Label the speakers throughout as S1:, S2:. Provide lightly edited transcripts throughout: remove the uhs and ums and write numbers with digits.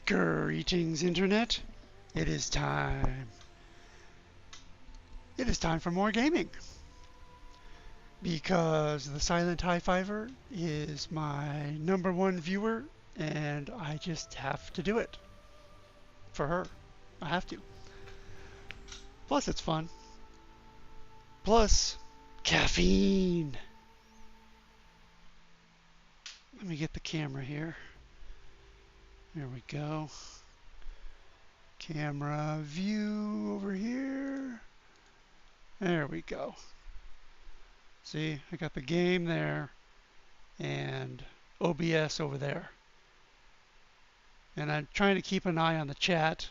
S1: Greetings, Internet. It is time. It is time for more gaming. Because the Silent High Fiver is my #1 viewer, and I just have to do it. For her. I have to. Plus, it's fun. Plus, caffeine. Let me get the camera here. There we go. Camera view over here. There we go. See, I got the game there and OBS over there. And I'm trying to keep an eye on the chat.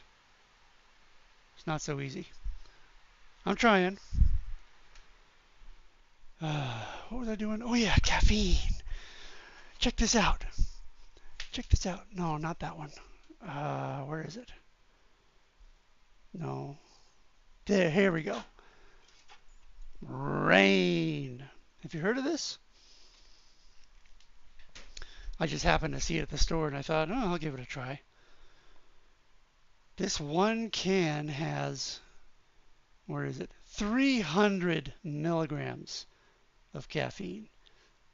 S1: It's not so easy. I'm trying. What was I doing? Oh yeah, caffeine. Check this out. Check this out. No, not that one. Where is it? No. There, here we go. Rain. Have you heard of this? I just happened to see it at the store and I thought, oh, I'll give it a try. This one can has, where is it? 300 milligrams of caffeine.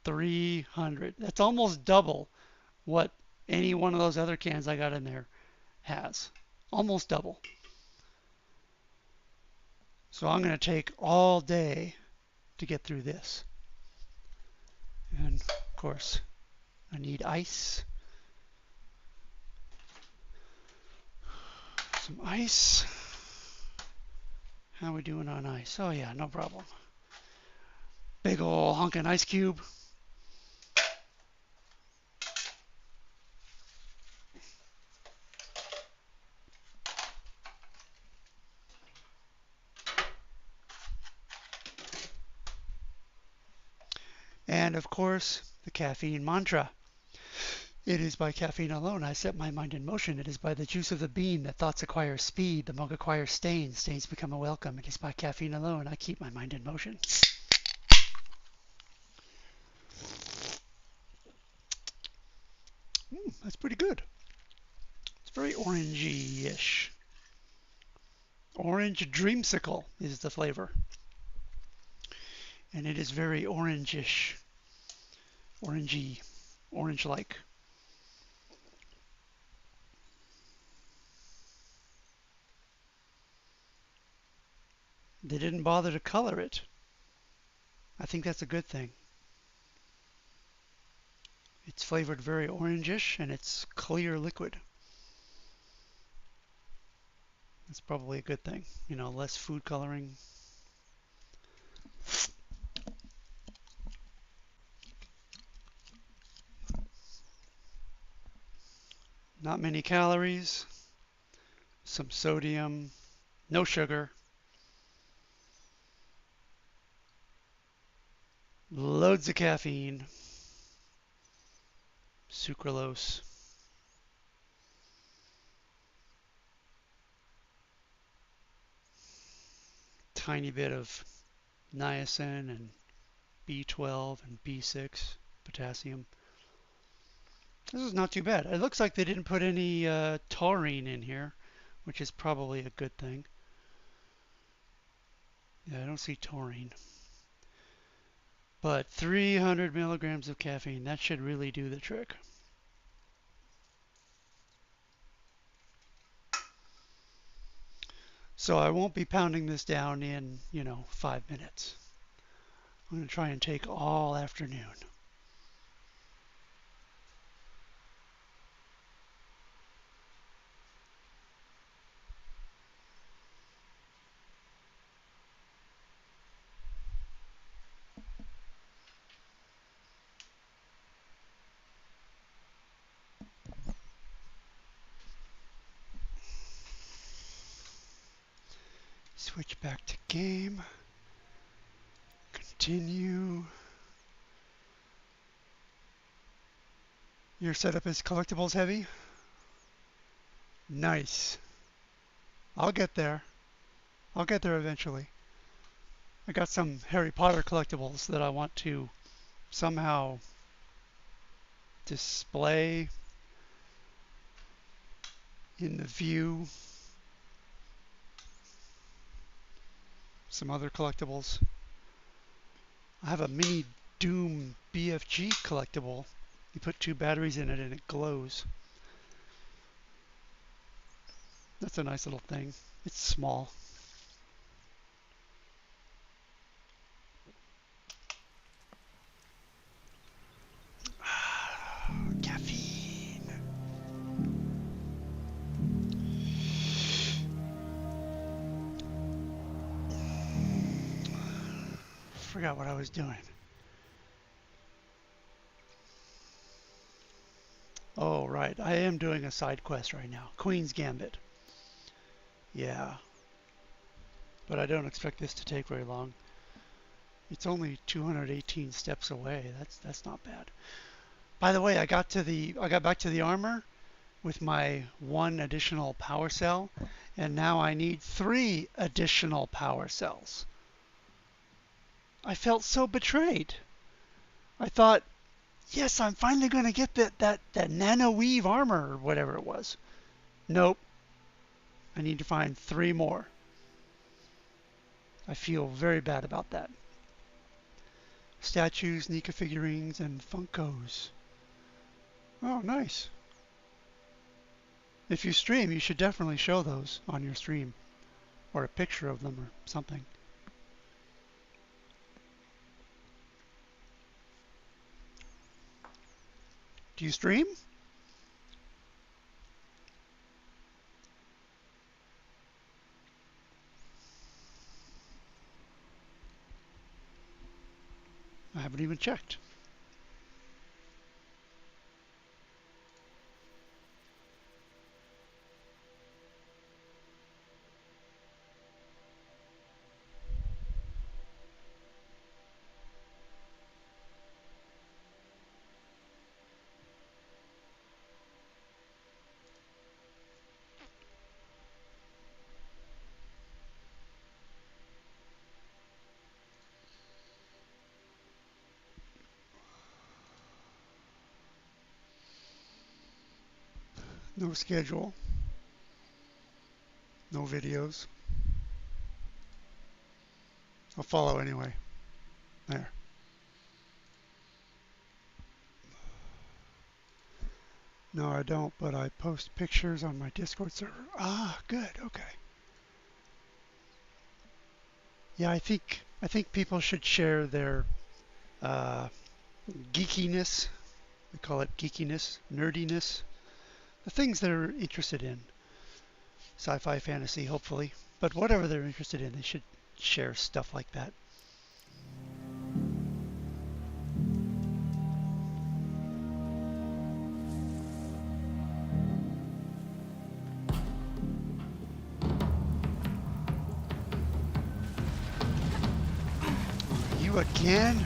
S1: 300. That's almost double what any one of those other cans I got in there has. Almost double. So I'm going to take all day to get through this. And of course, I need ice. Some ice. How are we doing on ice? Oh yeah, no problem. Big ol' honkin' ice cube. And of course, the caffeine mantra. It is by caffeine alone I set my mind in motion. It is by the juice of the bean that thoughts acquire speed, the mug acquires stains, stains become a welcome. It is by caffeine alone I keep my mind in motion. That's pretty good. It's very orangey-ish. Orange dreamsicle is the flavor. And it is very orangish. Orangey. Orange-like. They didn't bother to color it. I think that's a good thing. It's flavored very orangish and it's clear liquid. That's probably a good thing. You know, less food coloring. Not many calories. Some sodium. No sugar. Loads of caffeine. Sucralose. Tiny bit of niacin and B12 and B6 potassium. This is not too bad. It looks like they didn't put any taurine in here, which is probably a good thing. Yeah, I don't see taurine. But 300 milligrams of caffeine, that should really do the trick. So I won't be pounding this down in, 5 minutes. I'm going to try and take all afternoon. Switch back to game. Continue. Your setup is collectibles heavy? Nice. I'll get there. I'll get there eventually. I got some Harry Potter collectibles that I want to somehow display. in the view. Some other collectibles. I have a mini Doom BFG collectible. You put 2 batteries in it and it glows. That's a nice little thing. It's small. Caffeine. Forgot what I was doing. Oh, right. I am doing a side quest right now. Queen's Gambit. Yeah. But I don't expect this to take very long. It's only 218 steps away. That's not bad. By the way, I got back to the armor with my 1 additional power cell, and now I need 3 additional power cells. I felt so betrayed. I thought, yes, I'm finally going to get that nano weave armor or whatever it was. Nope. I need to find 3 more. I feel very bad about that. Statues, Nika figurines, and Funkos. Oh, nice. If you stream, you should definitely show those on your stream, or a picture of them or something. Do you stream? I haven't even checked. No schedule. No videos. I'll follow anyway. There. No, I don't, but I post pictures on my Discord server. Ah, good. Okay. Yeah, I think people should share their uh, geekiness. We call it geekiness, nerdiness, the things they're interested in. Sci-fi, fantasy, hopefully. But whatever they're interested in, they should share stuff like that. You again?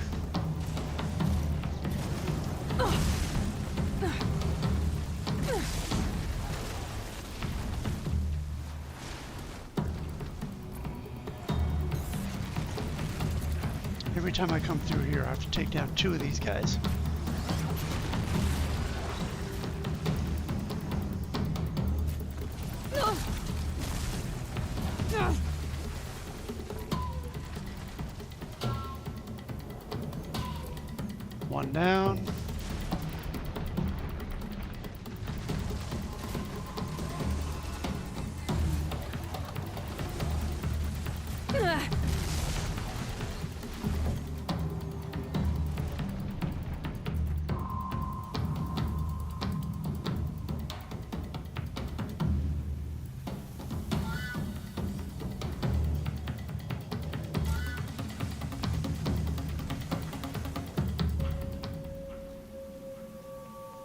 S1: Every time I come through here, I have to take down 2 of these guys. One down.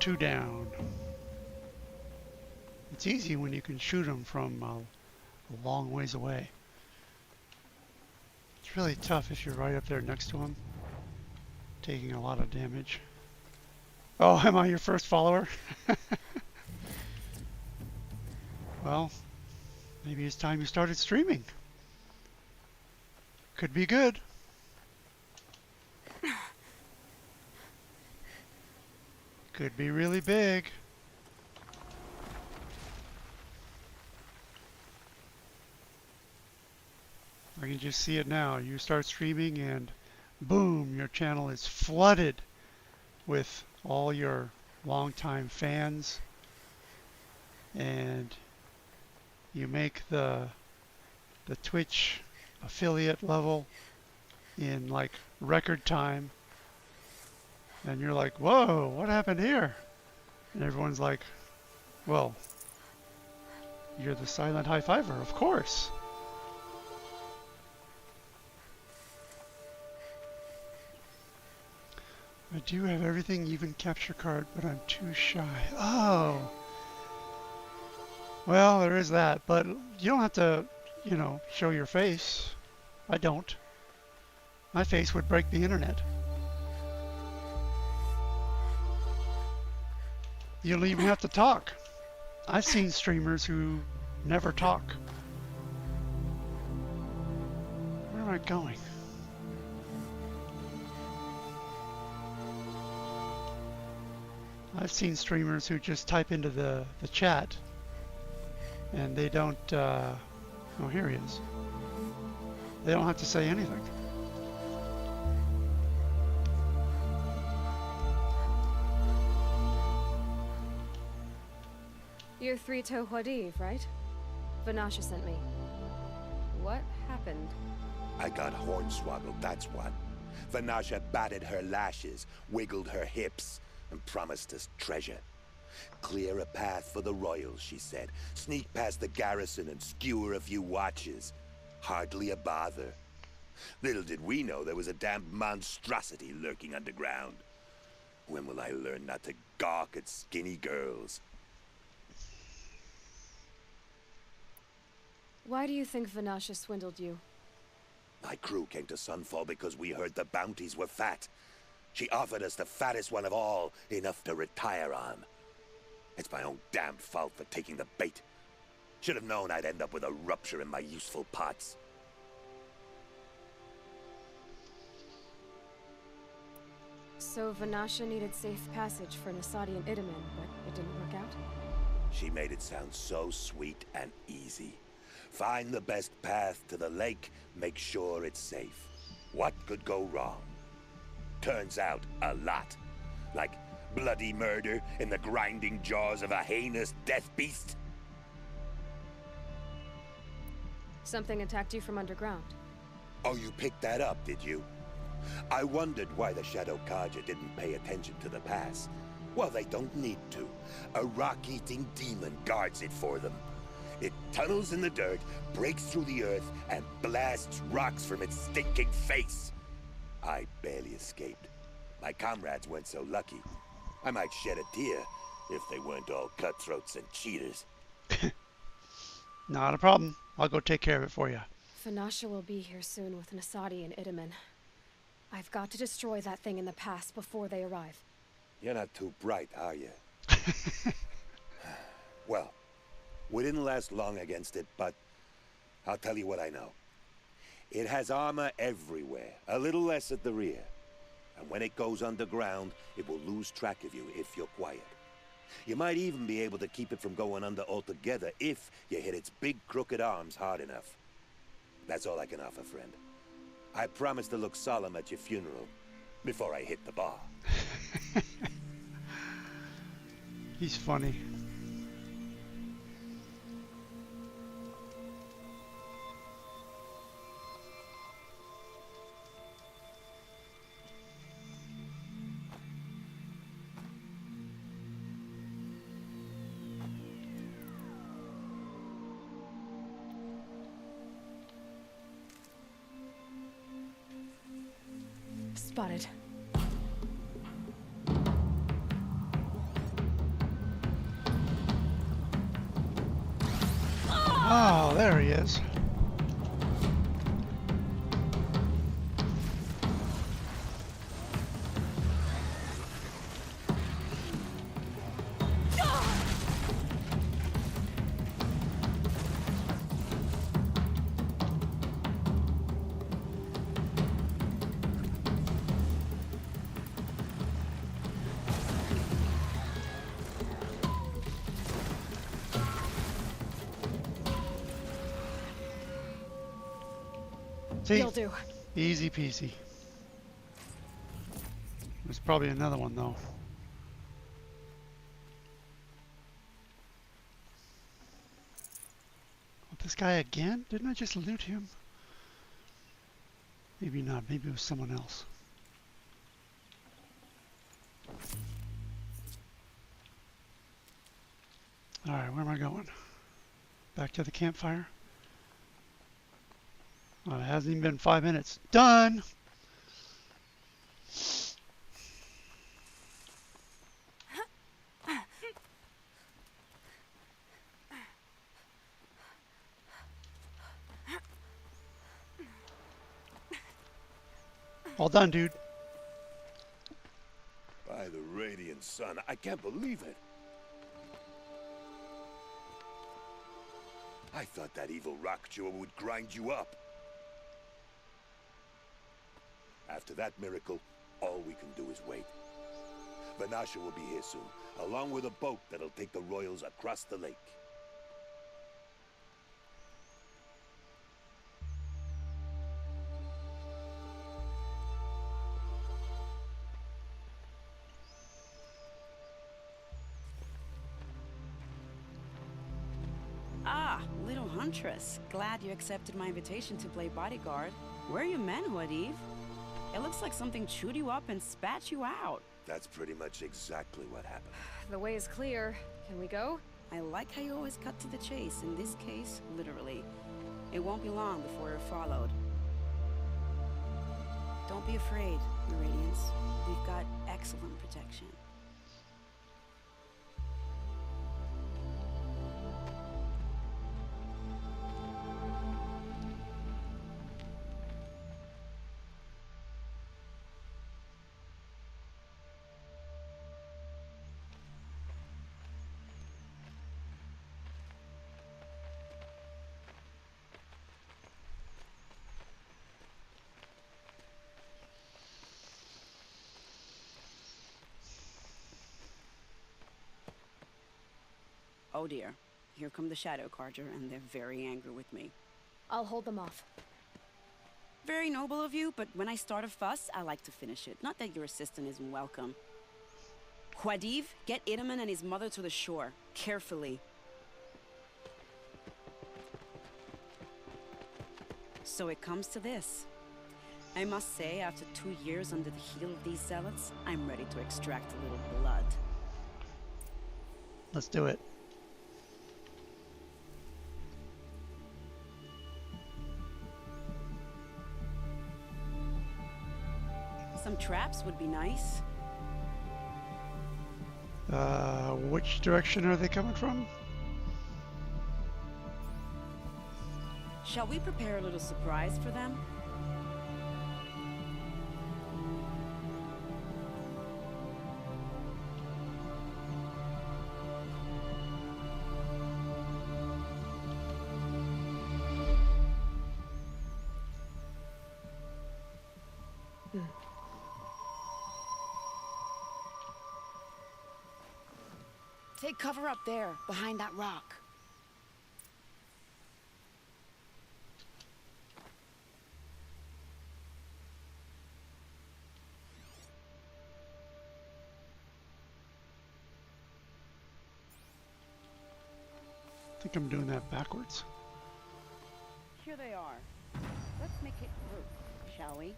S1: Two down. It's easy when you can shoot them from a long ways away. It's really tough if you're right up there next to them, taking a lot of damage. Oh, am I your first follower? Well, maybe it's time you started streaming. Could be good. Could be really big. can just see it now. You start streaming and boom, your channel is flooded with all your longtime fans, and you make the Twitch affiliate level in like record time, and you're like, whoa, what happened here? And everyone's like, well, you're the silent high fiver, of course. I do have everything, even capture card, but I'm too shy. Oh. Well, there is that, but you don't have to, you know, show your face. I don't. My face would break the internet. You don't even have to talk. I've seen streamers who never talk. Where am I going? I've seen streamers who just type into the chat and they don't, oh, here he is. They don't have to say anything.
S2: You're 3-Toe Huadiv, right? Vanasha sent me. What happened?
S3: I got hornswoggled, that's what. Vanasha batted her lashes, wiggled her hips, and promised us treasure. Clear a path for the royals, she said. Sneak past the garrison and skewer a few watches. Hardly a bother. Little did we know there was a damned monstrosity lurking underground. When will I learn not to gawk at skinny girls?
S2: Why do you think Vanasha swindled you?
S3: My crew came to Sunfall because we heard the bounties were fat. She offered us the fattest one of all, enough to retire on. It's my own damned fault for taking the bait. Should have known I'd end up with a rupture in my useful parts.
S2: So Vanasha needed safe passage for Nasadi and Itamen, but it didn't work out?
S3: She made it sound so sweet and easy. Find the best path to the lake, make sure it's safe. What could go wrong? Turns out, a lot. Like bloody murder in the grinding jaws of a heinous death beast.
S2: Something attacked you from underground.
S3: Oh, you picked that up, did you? I wondered why the Shadow Carja didn't pay attention to the pass. Well, they don't need to. A rock-eating demon guards it for them. It tunnels in the dirt, breaks through the earth, and blasts rocks from its stinking face. I barely escaped. My comrades weren't so lucky. I might shed a tear if they weren't all cutthroats and cheaters.
S1: Not a problem. I'll go take care of it for you.
S2: Vanasha will be here soon with Nasadi and Itamen. I've got to destroy that thing in the pass before they arrive.
S3: You're not too bright, are you? Well, we didn't last long against it, but I'll tell you what I know. It has armor everywhere, a little less at the rear. And when it goes underground, it will lose track of you if you're quiet. You might even be able to keep it from going under altogether if you hit its big crooked arms hard enough. That's all I can offer, friend. I promise to look solemn at your funeral before I hit the bar.
S1: He's funny.
S2: Spotted.
S1: Oh, there he is. See?
S2: You'll do.
S1: Easy peasy. There's probably another one though. Oh, this guy again? Didn't I just loot him? Maybe not. Maybe it was someone else. Alright, where am I going? Back to the campfire? Well, it hasn't even been 5 minutes. Done! All done, dude.
S3: By the radiant sun, I can't believe it. I thought that evil rock chewer would grind you up. After that miracle, all we can do is wait. Vanasha will be here soon, along with a boat that'll take the royals across the lake.
S4: Ah, little huntress. Glad you accepted my invitation to play bodyguard. Where are your men, Wadif? It looks like something chewed you up and spat you out.
S3: That's pretty much exactly what happened.
S2: The way is clear. Can we go?
S4: I like how you always cut to the chase. In this case, literally. It won't be long before you're followed. Don't be afraid, Meridians. We've got excellent protection. Oh dear, here come the Shadow Carja, and they're very angry with me.
S2: I'll hold them off.
S4: Very noble of you, but when I start a fuss, I like to finish it. Not that your assistant isn't welcome. Huadiv, get Itaman and his mother to the shore. Carefully. So it comes to this. I must say, after 2 years under the heel of these zealots, I'm ready to extract a little blood.
S1: Let's do it.
S4: Some traps would be nice.
S1: Which direction are they coming from?
S4: Shall we prepare a little surprise for them? Take cover up there, behind that rock.
S1: I think I'm doing that backwards.
S4: Here they are. Let's make it group, shall we?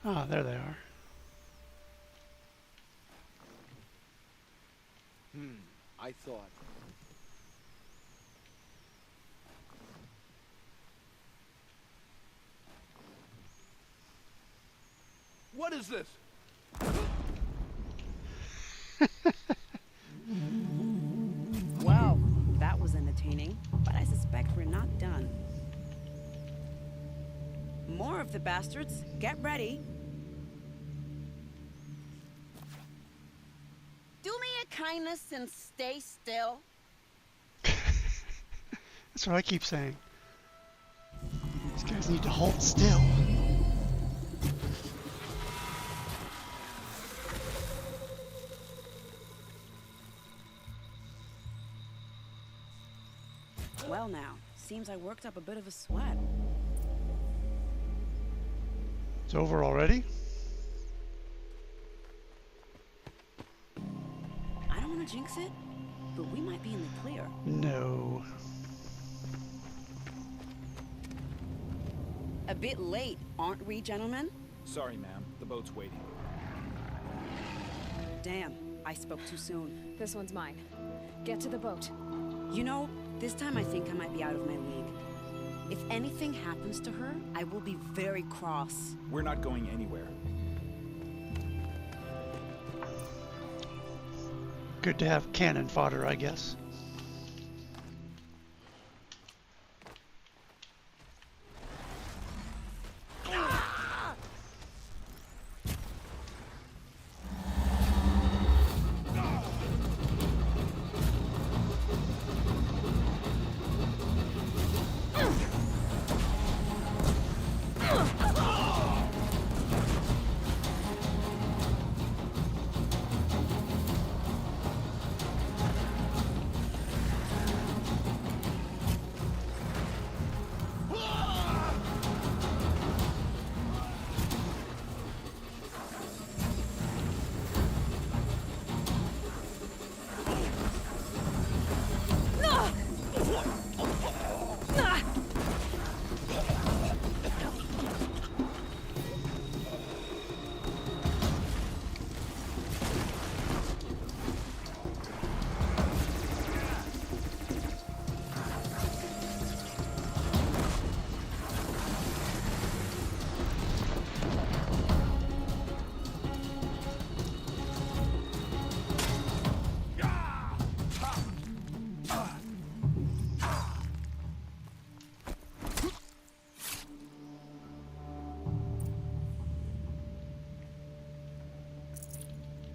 S1: Ah, there they are.
S5: I thought. What is this?
S4: Well, that was entertaining, but I suspect we're not done. More of the bastards. Get ready. Do me a kindness and stay still.
S1: That's what I keep saying. These guys need to hold still.
S4: Seems I worked up a bit of a sweat.
S1: It's over already?
S4: I don't want to jinx it, but we might be in the clear.
S1: No.
S4: A bit late, aren't we, gentlemen?
S6: Sorry, ma'am. The boat's waiting.
S4: Damn, I spoke too soon.
S2: This one's mine. Get to the boat.
S4: You know, this time I think I might be out of my league. If anything happens to her, I will be very cross.
S6: We're not going anywhere.
S1: Good to have cannon fodder, I guess.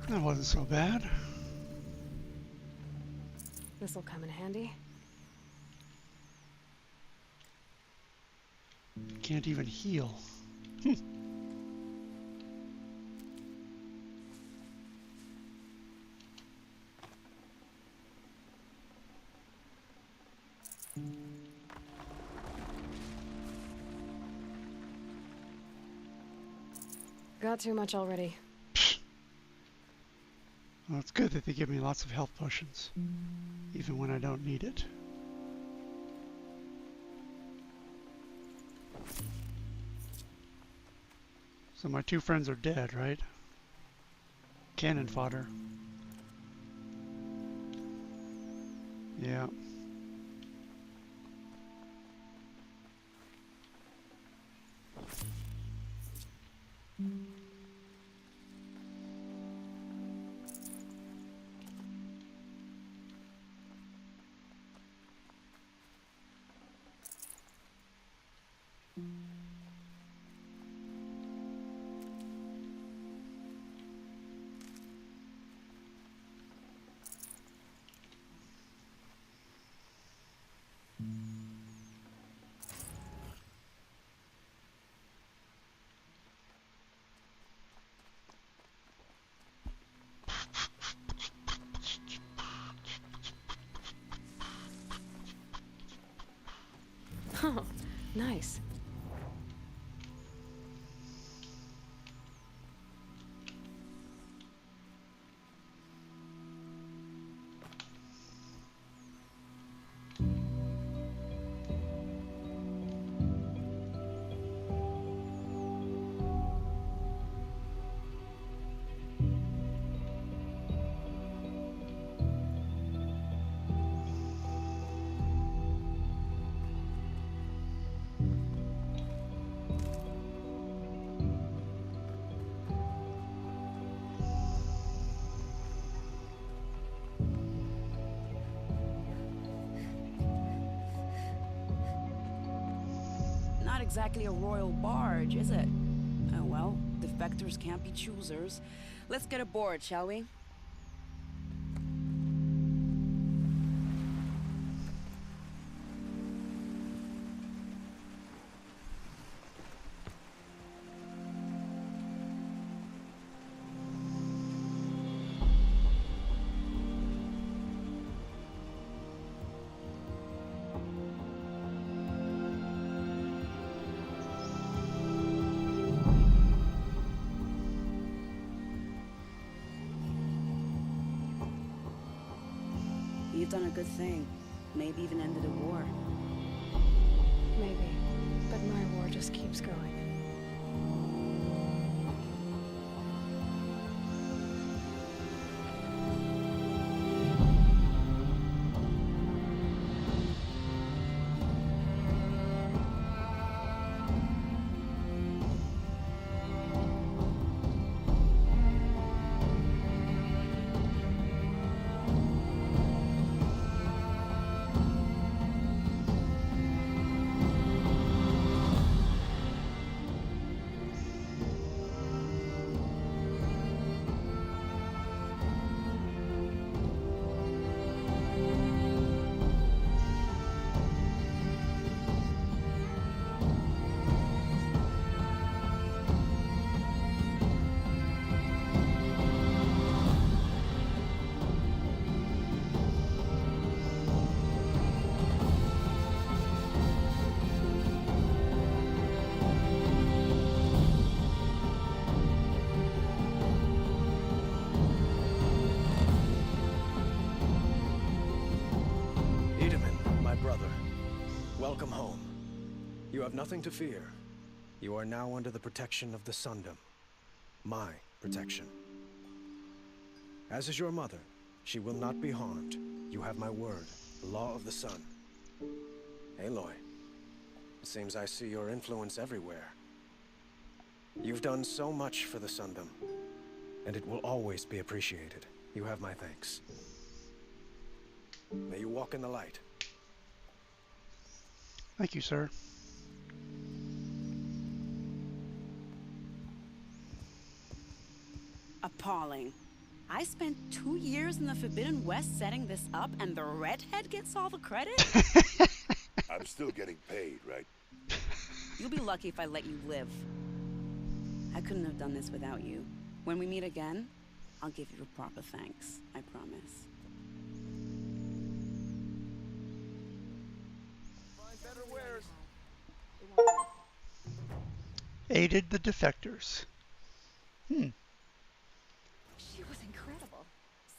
S1: That wasn't so bad.
S2: This'll come in handy.
S1: Can't even heal.
S2: Got too much already.
S1: Well, it's good that they give me lots of health potions, even when I don't need it. So my two friends are dead, right? Cannon fodder. Yeah.
S2: Oh, nice.
S4: Not exactly a royal barge, is it? Oh well, defectors can't be choosers. Let's get aboard, shall we? you've done a good thing. Maybe even ended a war.
S2: Maybe. But my war just keeps going.
S7: Welcome home. You have nothing to fear. You are now under the protection of the Sundom. My protection. As is your mother, she will not be harmed. You have my word, the law of the sun. Aloy, it seems I see your influence everywhere. You've done so much for the Sundom, and it will always be appreciated. You have my thanks. May you walk in the light.
S1: Thank you, sir.
S4: Appalling. I spent 2 years in the Forbidden West setting this up, and the redhead gets all the credit?
S3: I'm still getting paid, right?
S4: You'll be lucky if I let you live. I couldn't have done this without you. When we meet again, I'll give you a proper thanks. I promise.
S1: Aided the defectors.
S8: She was incredible.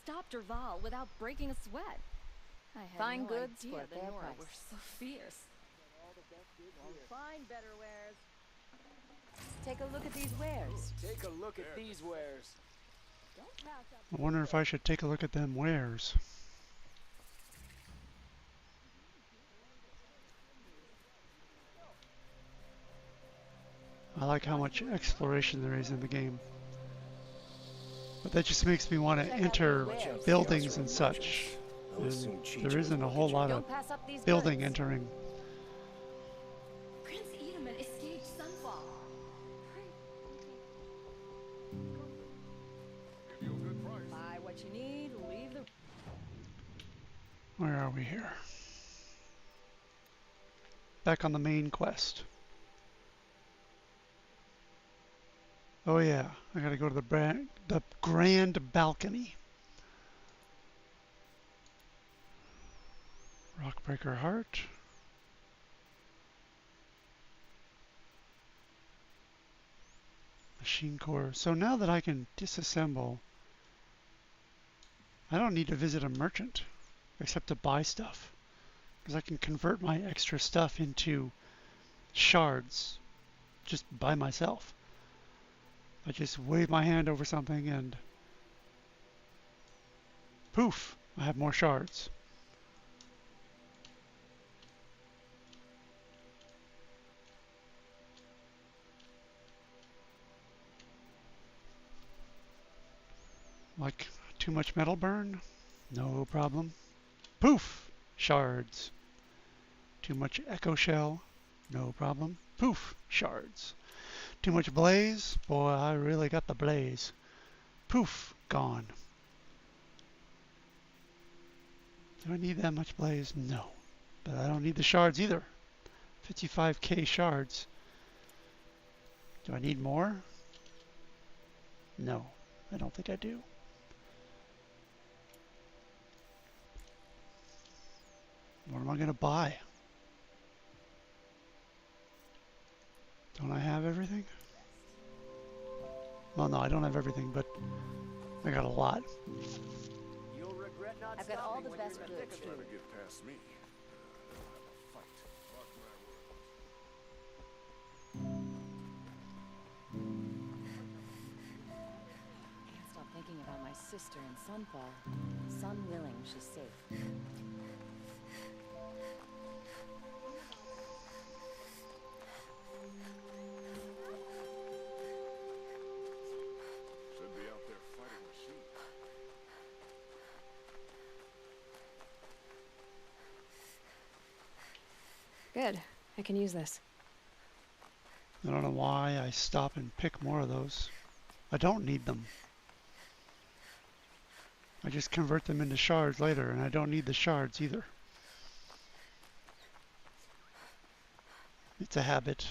S8: Stopped Derval without breaking a sweat. I had
S9: Fine
S8: no
S9: goods
S8: idea
S9: for a
S8: the
S9: fair
S8: Nora
S9: price.
S8: were so fierce.
S9: Find better wares. Take a look at these wares.
S5: Take a look at these wares.
S9: Don't pass up.
S1: I wonder if I should take a look at them wares. I like how much exploration there is in the game. But that just makes me want to enter buildings and such. And there isn't a whole lot of
S9: Don't pass up these
S1: building
S9: goods.
S1: entering.
S8: Prince Edaman escaped Sunfall.
S9: Buy what you need, leave the...
S1: Where are we here? Back on the main quest. Oh yeah, I gotta go to the Grand Balcony. Rockbreaker Heart. Machine Core. So now that I can disassemble, I don't need to visit a merchant except to buy stuff, because I can convert my extra stuff into shards just by myself. I just wave my hand over something and poof, I have more shards. Like too much metal burn? No problem. Poof, shards. Too much echo shell? No problem. Poof, shards. Too much blaze? Boy, I really got the blaze. Poof, gone. Do I need that much blaze? No. But I don't need the shards either. 55k shards. Do I need more? No, I don't think I do. What am I going to buy? Don't I have everything? Well, no, I don't have everything, but I got a lot.
S5: You'll regret
S9: I've got all the best goods,
S10: Try
S9: too.
S10: to get past me. I'll have a fight. Mark my words.
S8: Can't stop thinking about my sister in Sunfall. Sun willing, she's safe.
S10: Should be out there fighting machines.
S2: Good. I can use this.
S1: I don't know why I stop and pick more of those. I don't need them. I just convert them into shards later, and I don't need the shards either. It's a habit.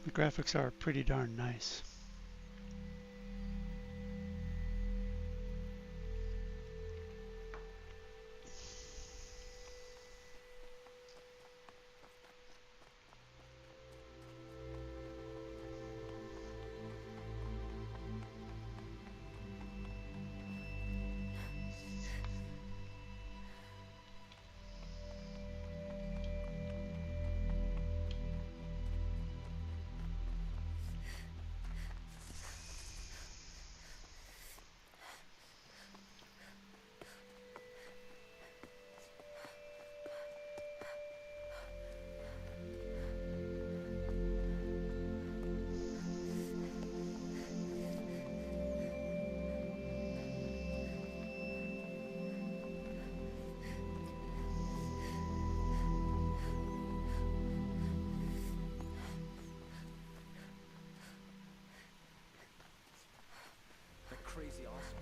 S1: The graphics are pretty darn nice.
S7: That crazy awesome.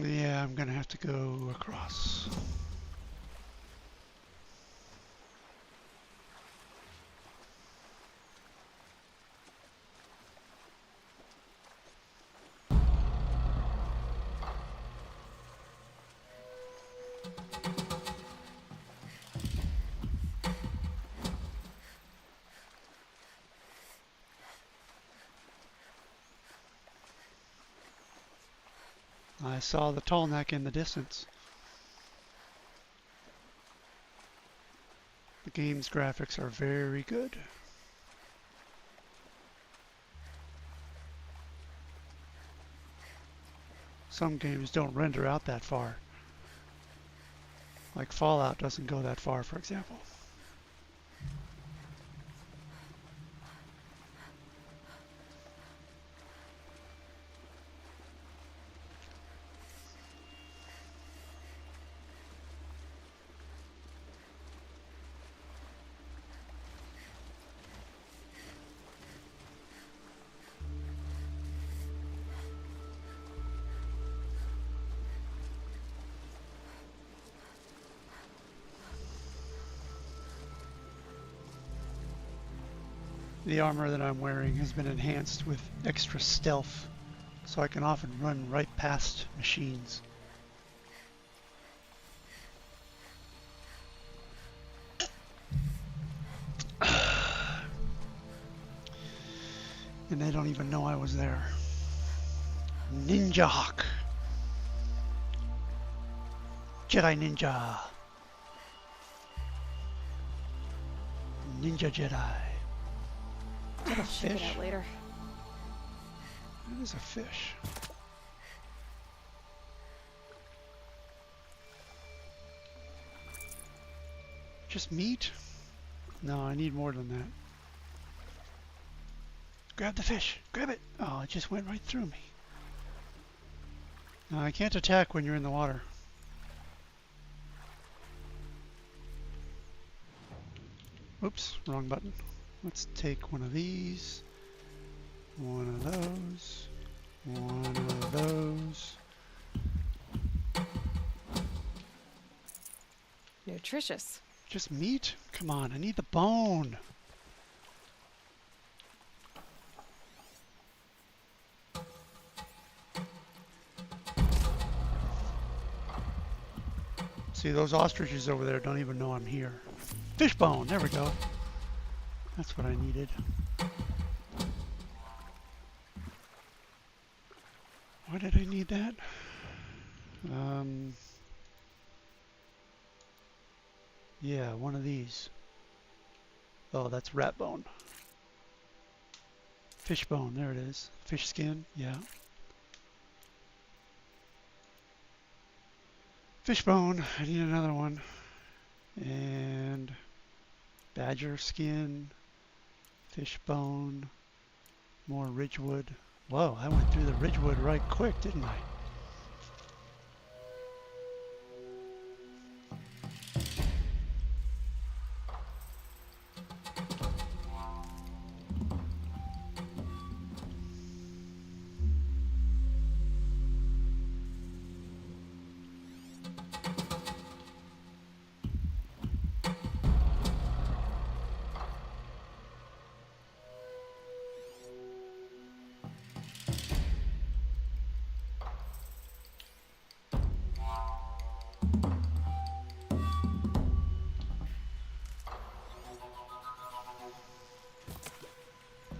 S1: Yeah, I'm gonna have to go across. I saw the tall neck in the distance. The game's graphics are very good. Some games don't render out that far. Like Fallout doesn't go that far, for example. The armor that I'm wearing has been enhanced with extra stealth, so I can often run right past machines. And they don't even know I was there. Ninja Hawk. Jedi Ninja. Ninja Jedi. Is that a
S2: Check it
S1: fish?
S2: out later.
S1: That is a fish. Just meat? No, I need more than that. Grab the fish. Grab it. Oh, it just went right through me. No, I can't attack when you're in the water. Oops, wrong button. Let's take one of these. One of those. One of those.
S2: Nutritious.
S1: Just meat? Come on, I need the bone. See, those ostriches over there don't even know I'm here. Fish bone, there we go. That's what I needed. Why did I need that? Yeah, one of these. Oh, that's rat bone. Fish bone, there it is. Fish skin, yeah. Fish bone, I need another one. And badger skin, fish bone, more ridgewood. Whoa, I went through the ridgewood right quick, didn't I?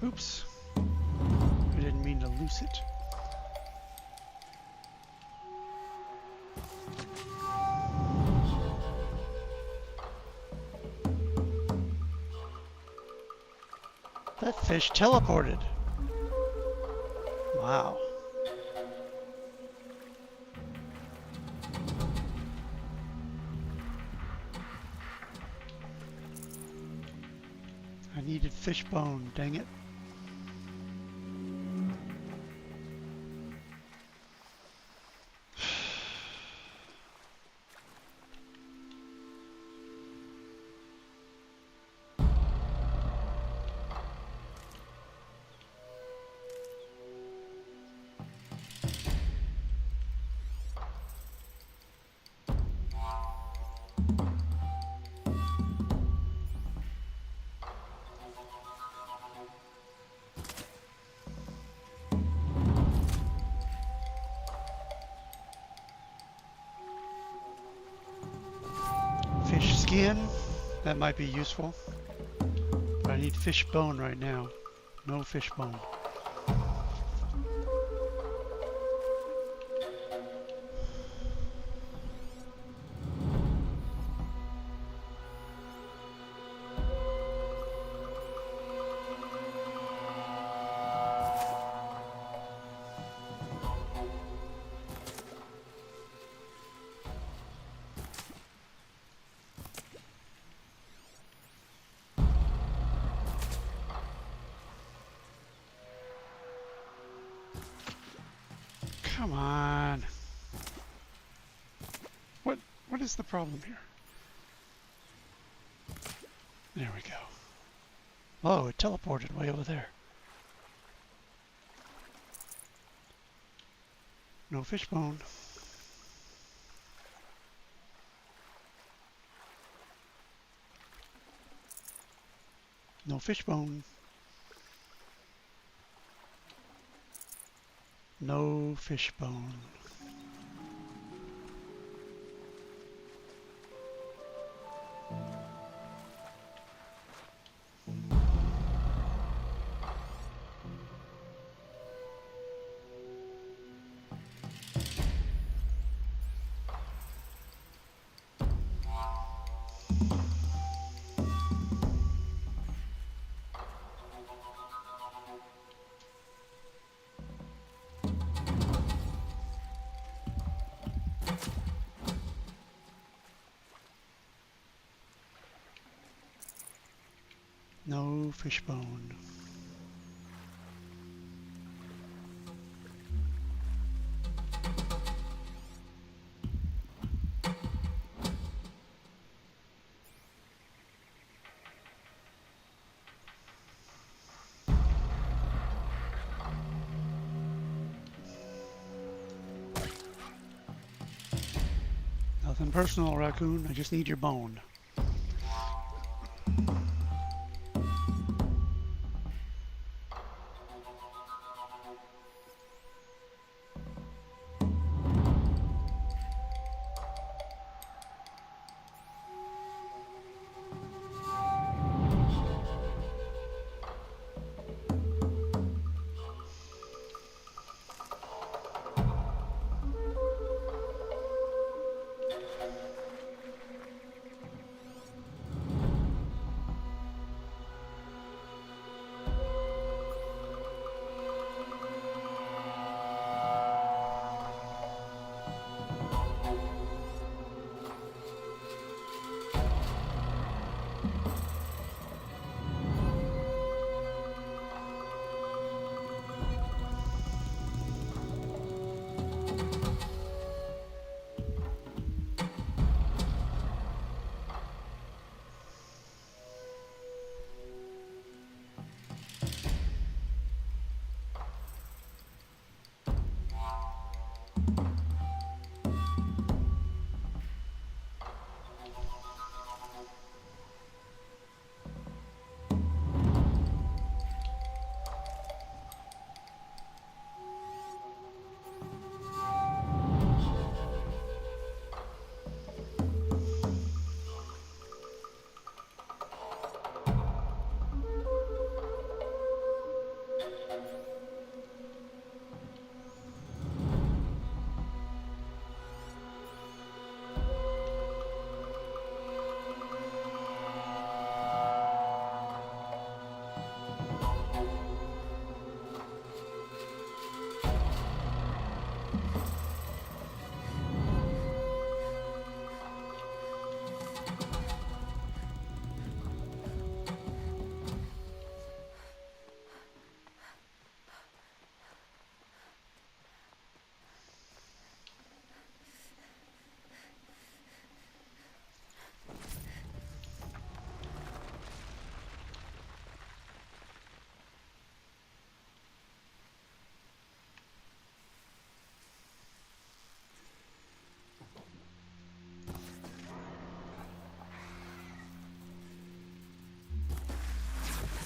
S1: Oops. I didn't mean to loose it. That fish teleported. Wow. I needed fish bone, dang it. Fish skin, that might be useful. But I need fish bone right now. No fish bone. Come on. What is the problem here? There we go. Oh, it teleported way over there. No fish bone. No fish bone. No fishbone. No fishbone. Nothing personal, raccoon. I just need your bone.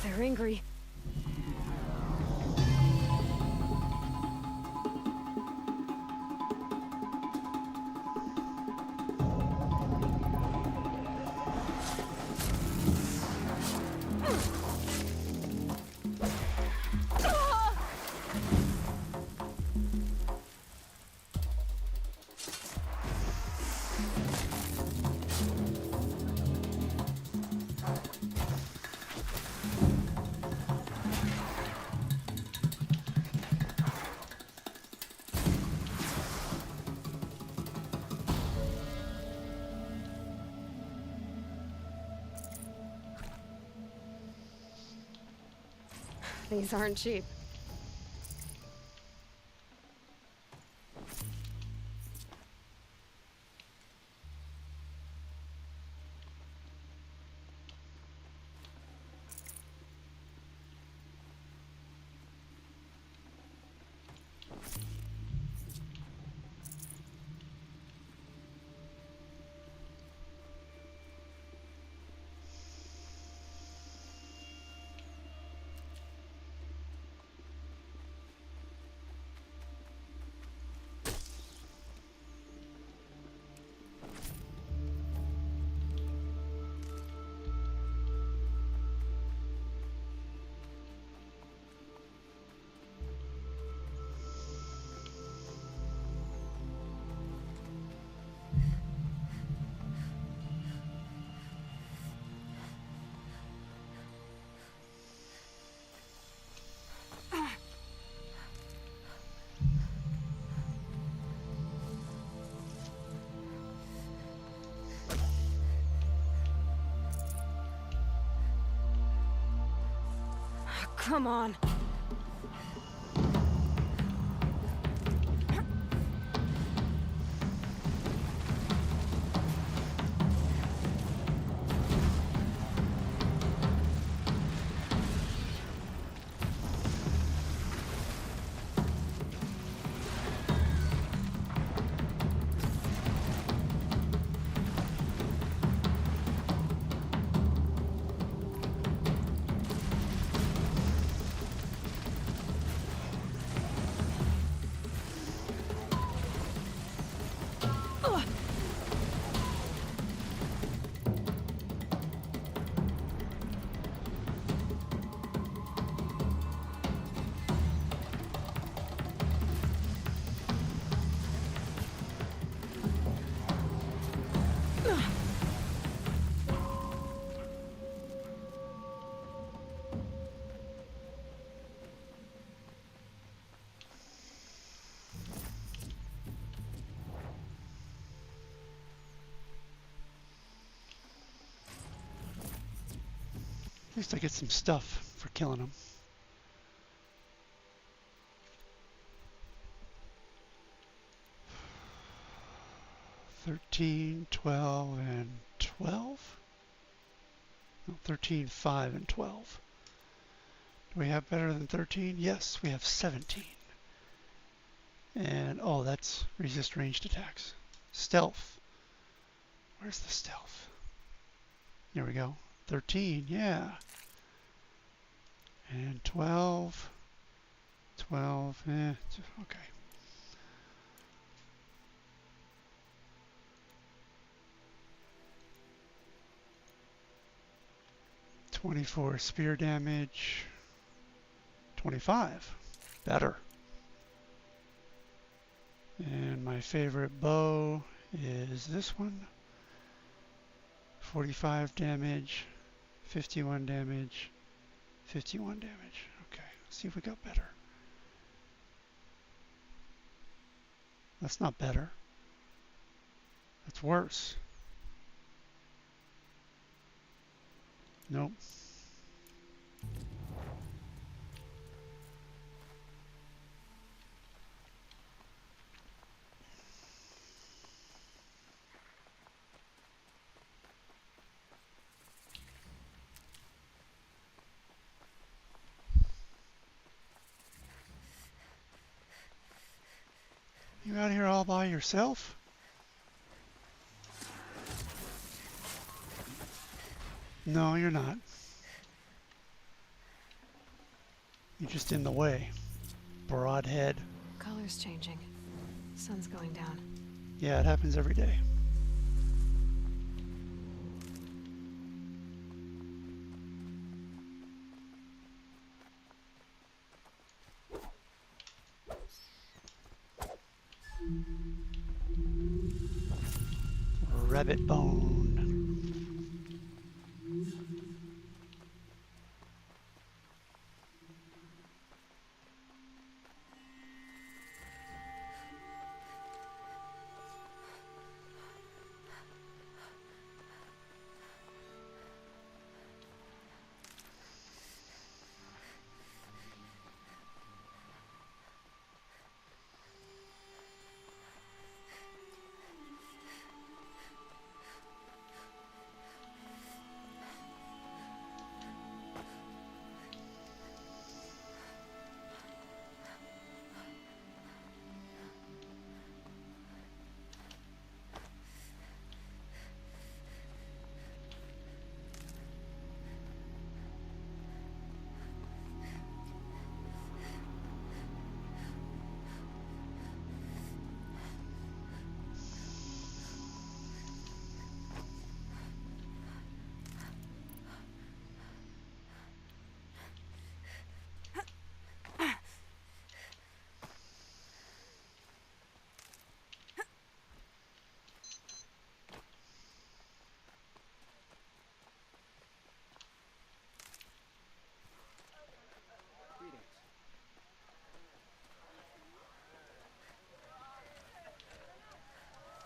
S2: They're angry. These aren't cheap. Come on.
S1: At least I get some stuff for killing them. $13, $12, and $12? No, $13, $5, and $12. Do we have better than 13? Yes, we have 17. And, oh, that's resist ranged attacks. Stealth. Where's the stealth? Here we go. 13, yeah. And 12. 12, okay. $24 spear damage. 25. Better. And my favorite bow is this one. 45 damage. 51 damage. 51 damage. Okay, let's see if we got better. That's not better. That's worse. Nope. You out here all by yourself? No, you're not. You're just in the way. Broadhead.
S2: Color's changing. Sun's going down.
S1: Yeah, it happens every day. Rabbit bone.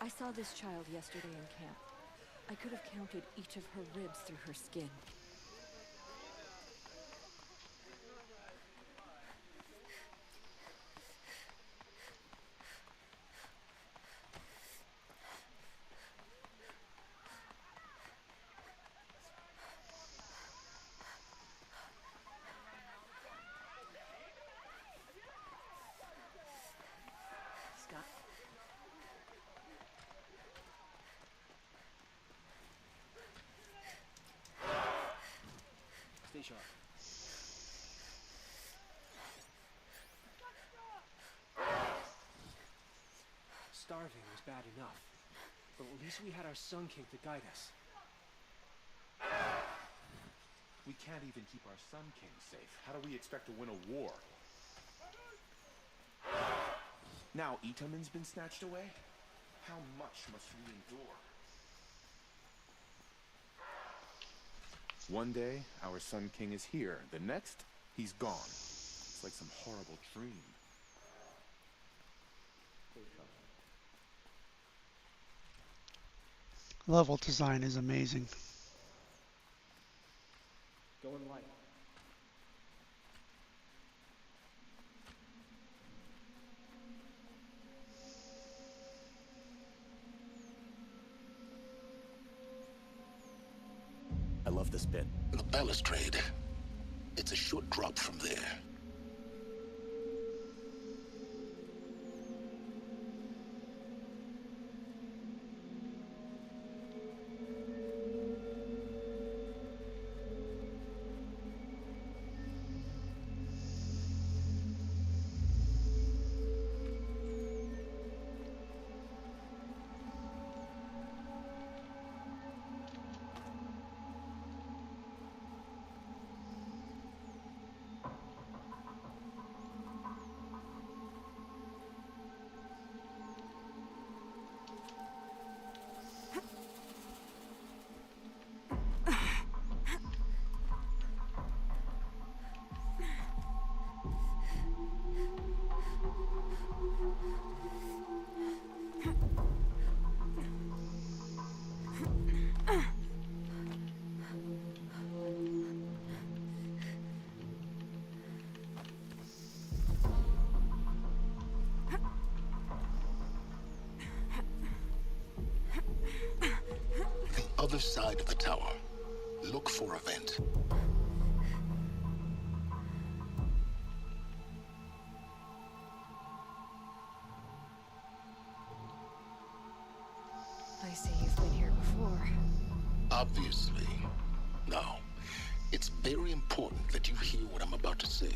S8: I saw this child yesterday in camp. I could have counted each of her ribs through her skin.
S5: Stay sharp. Starving was bad enough, but at least we had our Sun King to guide us.
S10: We can't even keep our Sun King safe. How do we expect to win a war? Now Itaman's been snatched away? How much must we endure? One day, our Sun King is here. The next, he's gone. It's like some horrible dream.
S1: Level design is amazing.
S5: Going light.
S11: I love this bit.
S12: The balustrade. It's a short drop from there. Other side of the tower. Look for a vent.
S2: I see you've been here before.
S12: Obviously. Now, it's very important that you hear what I'm about to say.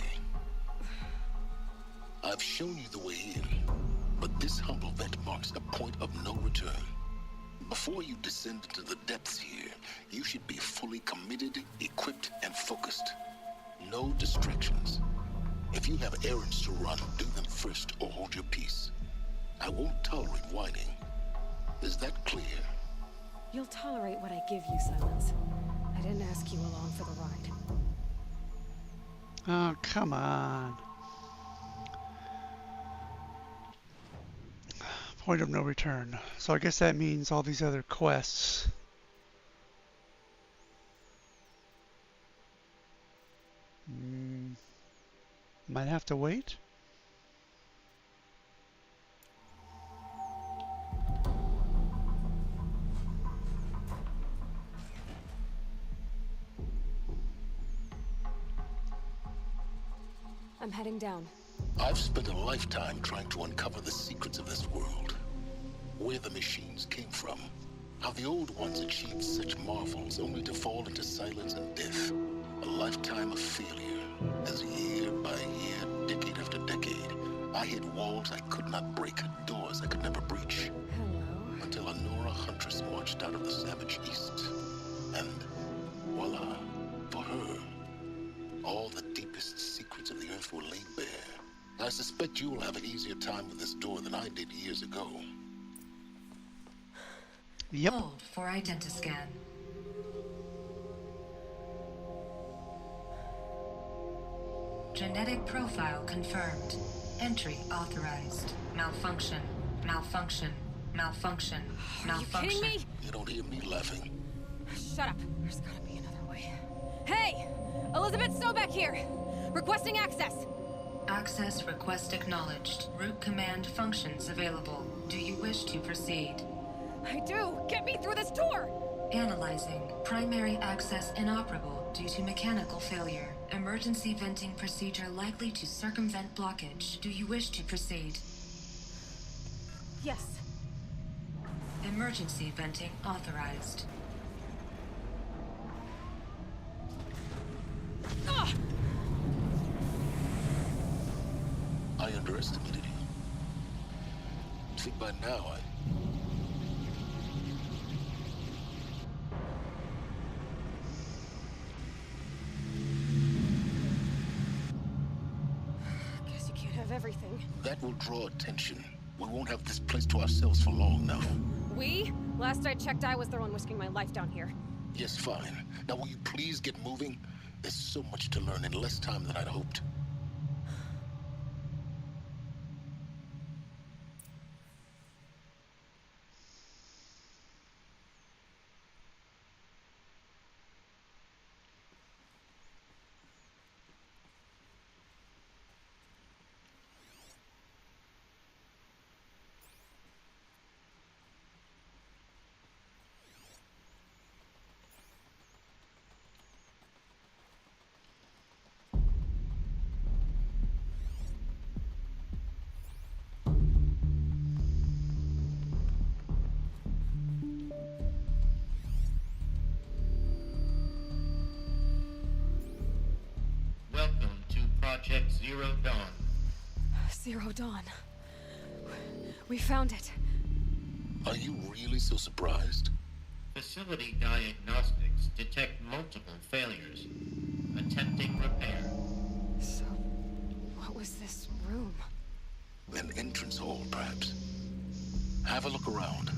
S12: I've shown you the way in, but this humble vent marks a point of no return. Before you descend into the depths here, you should be fully committed, equipped, and focused. No distractions. If you have errands to run, do them first or hold your peace. I won't tolerate whining. Is that clear?
S2: You'll tolerate what I give you, Silence. I didn't ask you along for the ride.
S1: Oh, come on. Point of no return. So I guess that means all these other quests. Might have to wait.
S2: I'm heading down.
S12: I've spent a lifetime trying to uncover the secrets of this world. Where the machines came from. How the old ones achieved such marvels only to fall into silence and death. A lifetime of failure. As year by year, decade after decade, I hit walls I could not break, doors I could never breach.
S2: Hello.
S12: Until a Nora huntress marched out of the savage east. And voila, for her, all the deepest secrets of the earth were laid bare. I suspect you will have an easier time with this door than I did years ago.
S1: Yep.
S13: Hold for identiscan. Genetic profile confirmed. Entry authorized. Malfunction. Malfunction. Malfunction. Malfunction.
S2: Are you kidding me?
S12: You don't hear me laughing.
S2: Shut up. There's gotta be another way. Hey! Elizabeth Sobek here! Requesting access!
S13: Access request acknowledged. Root command functions available. Do you wish to proceed?
S2: I do! Get me through this door!
S13: Analyzing. Primary access inoperable due to mechanical failure. Emergency venting procedure likely to circumvent blockage. Do you wish to proceed?
S2: Yes.
S13: Emergency venting authorized.
S12: I underestimated you. I think by now
S2: Guess you can't have everything.
S12: that will draw attention. We won't have this place to ourselves for long now.
S2: We? Last I checked, I was the one risking my life down here.
S12: Yes, fine. Now will you please get moving? There's so much to learn in less time than I'd hoped.
S14: Welcome to Project Zero Dawn.
S2: Zero Dawn. We found it.
S12: Are you really so surprised?
S14: Facility diagnostics detect multiple failures. Attempting repair.
S2: So, what was this room?
S12: An entrance hall, perhaps. Have a look around.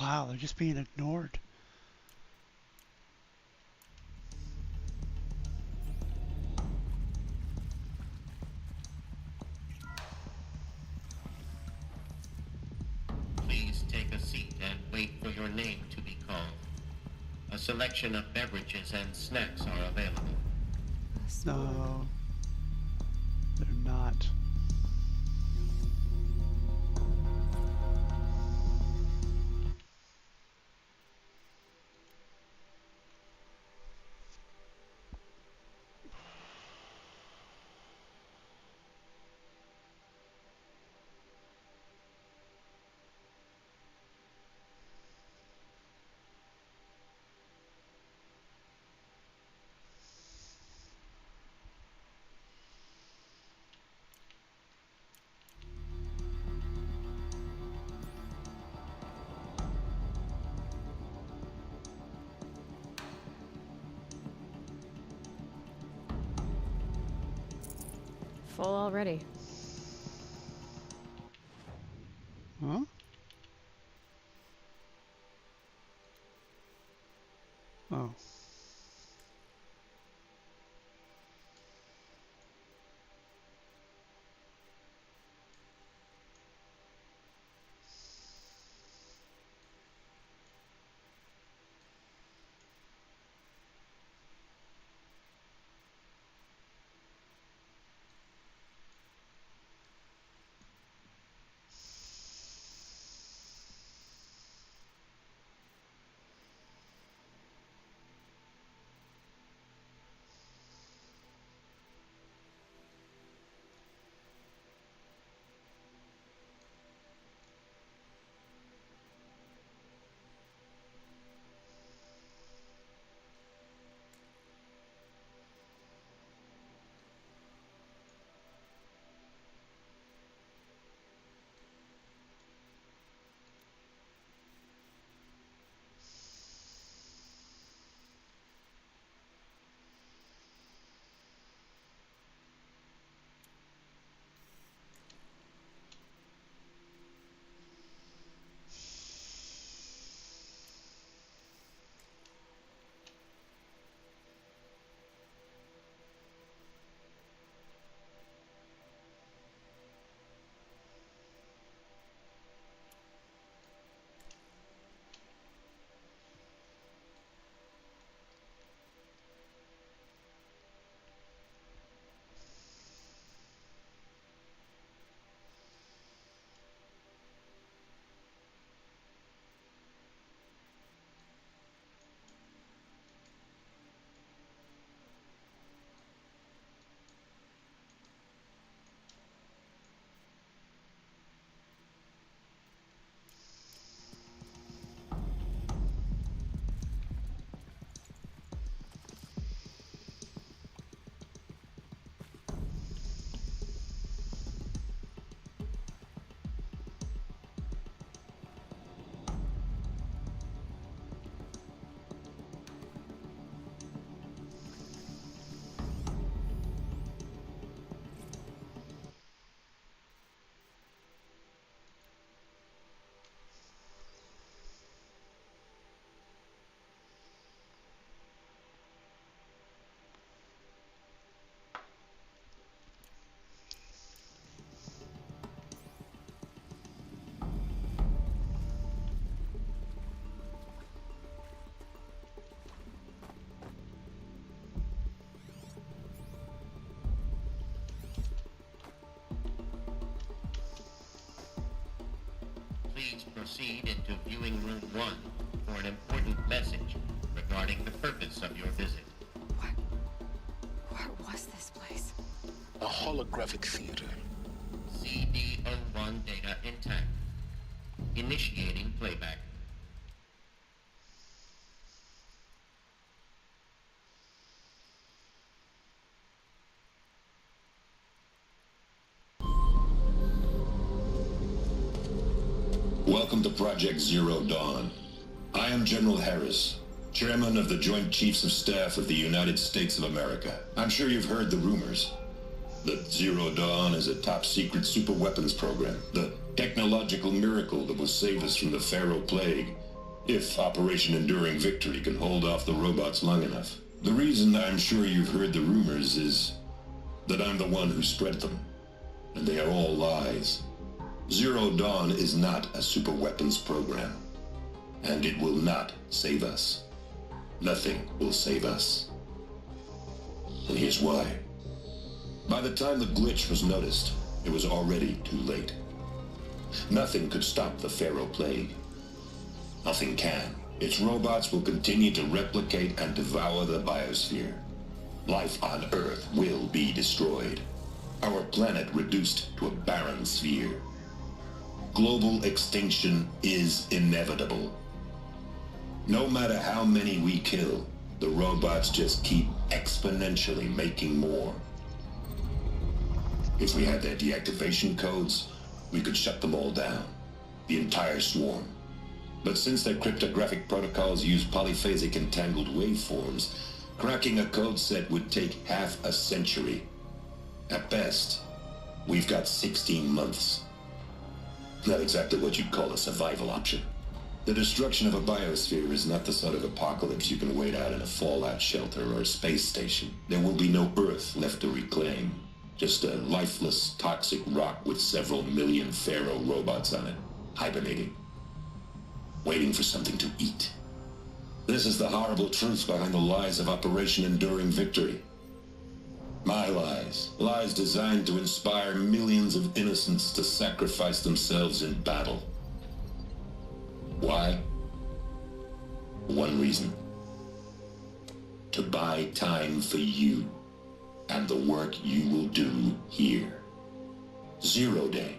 S1: Wow, they're just being ignored.
S14: Please take a seat and wait for your name to be called. A selection of beverages and snacks are available.
S1: No, they're not.
S2: Full already.
S1: Huh? Oh.
S14: please proceed into viewing room 1 for an important message regarding the purpose of your visit.
S2: What was this place?
S12: A holographic theater.
S14: CD01 data intact. Initiating playback.
S15: Welcome to Project Zero Dawn. I am General Harris, Chairman of the Joint Chiefs of Staff of the United States of America. I'm sure you've heard the rumors that Zero Dawn is a top-secret superweapons program, the technological miracle that will save us from the Pharaoh Plague, if Operation Enduring Victory can hold off the robots long enough. The reason I'm sure you've heard the rumors is that I'm the one who spread them, and they are all lies. Zero Dawn is not a superweapons program, and it will not save us. Nothing will save us. And here's why. By the time the glitch was noticed, it was already too late. Nothing could stop the Pharaoh Plague. Nothing can. Its robots will continue to replicate and devour the biosphere. Life on Earth will be destroyed. Our planet reduced to a barren sphere. Global extinction is inevitable. No matter how many we kill, the robots just keep exponentially making more. If we had their deactivation codes, we could shut them all down. The entire swarm. But since their cryptographic protocols use polyphasic entangled waveforms, cracking a code set would take half a century. At best, we've got 16 months. Not exactly what you'd call a survival option. The destruction of a biosphere is not the sort of apocalypse you can wait out in a fallout shelter or a space station. There will be no Earth left to reclaim. Just a lifeless, toxic rock with several million Pharaoh robots on it, hibernating, waiting for something to eat. This is the horrible truth behind the lies of Operation Enduring Victory. My lies. Lies designed to inspire millions of innocents to sacrifice themselves in battle. Why? One reason. To buy time for you and the work you will do here. Zero Day,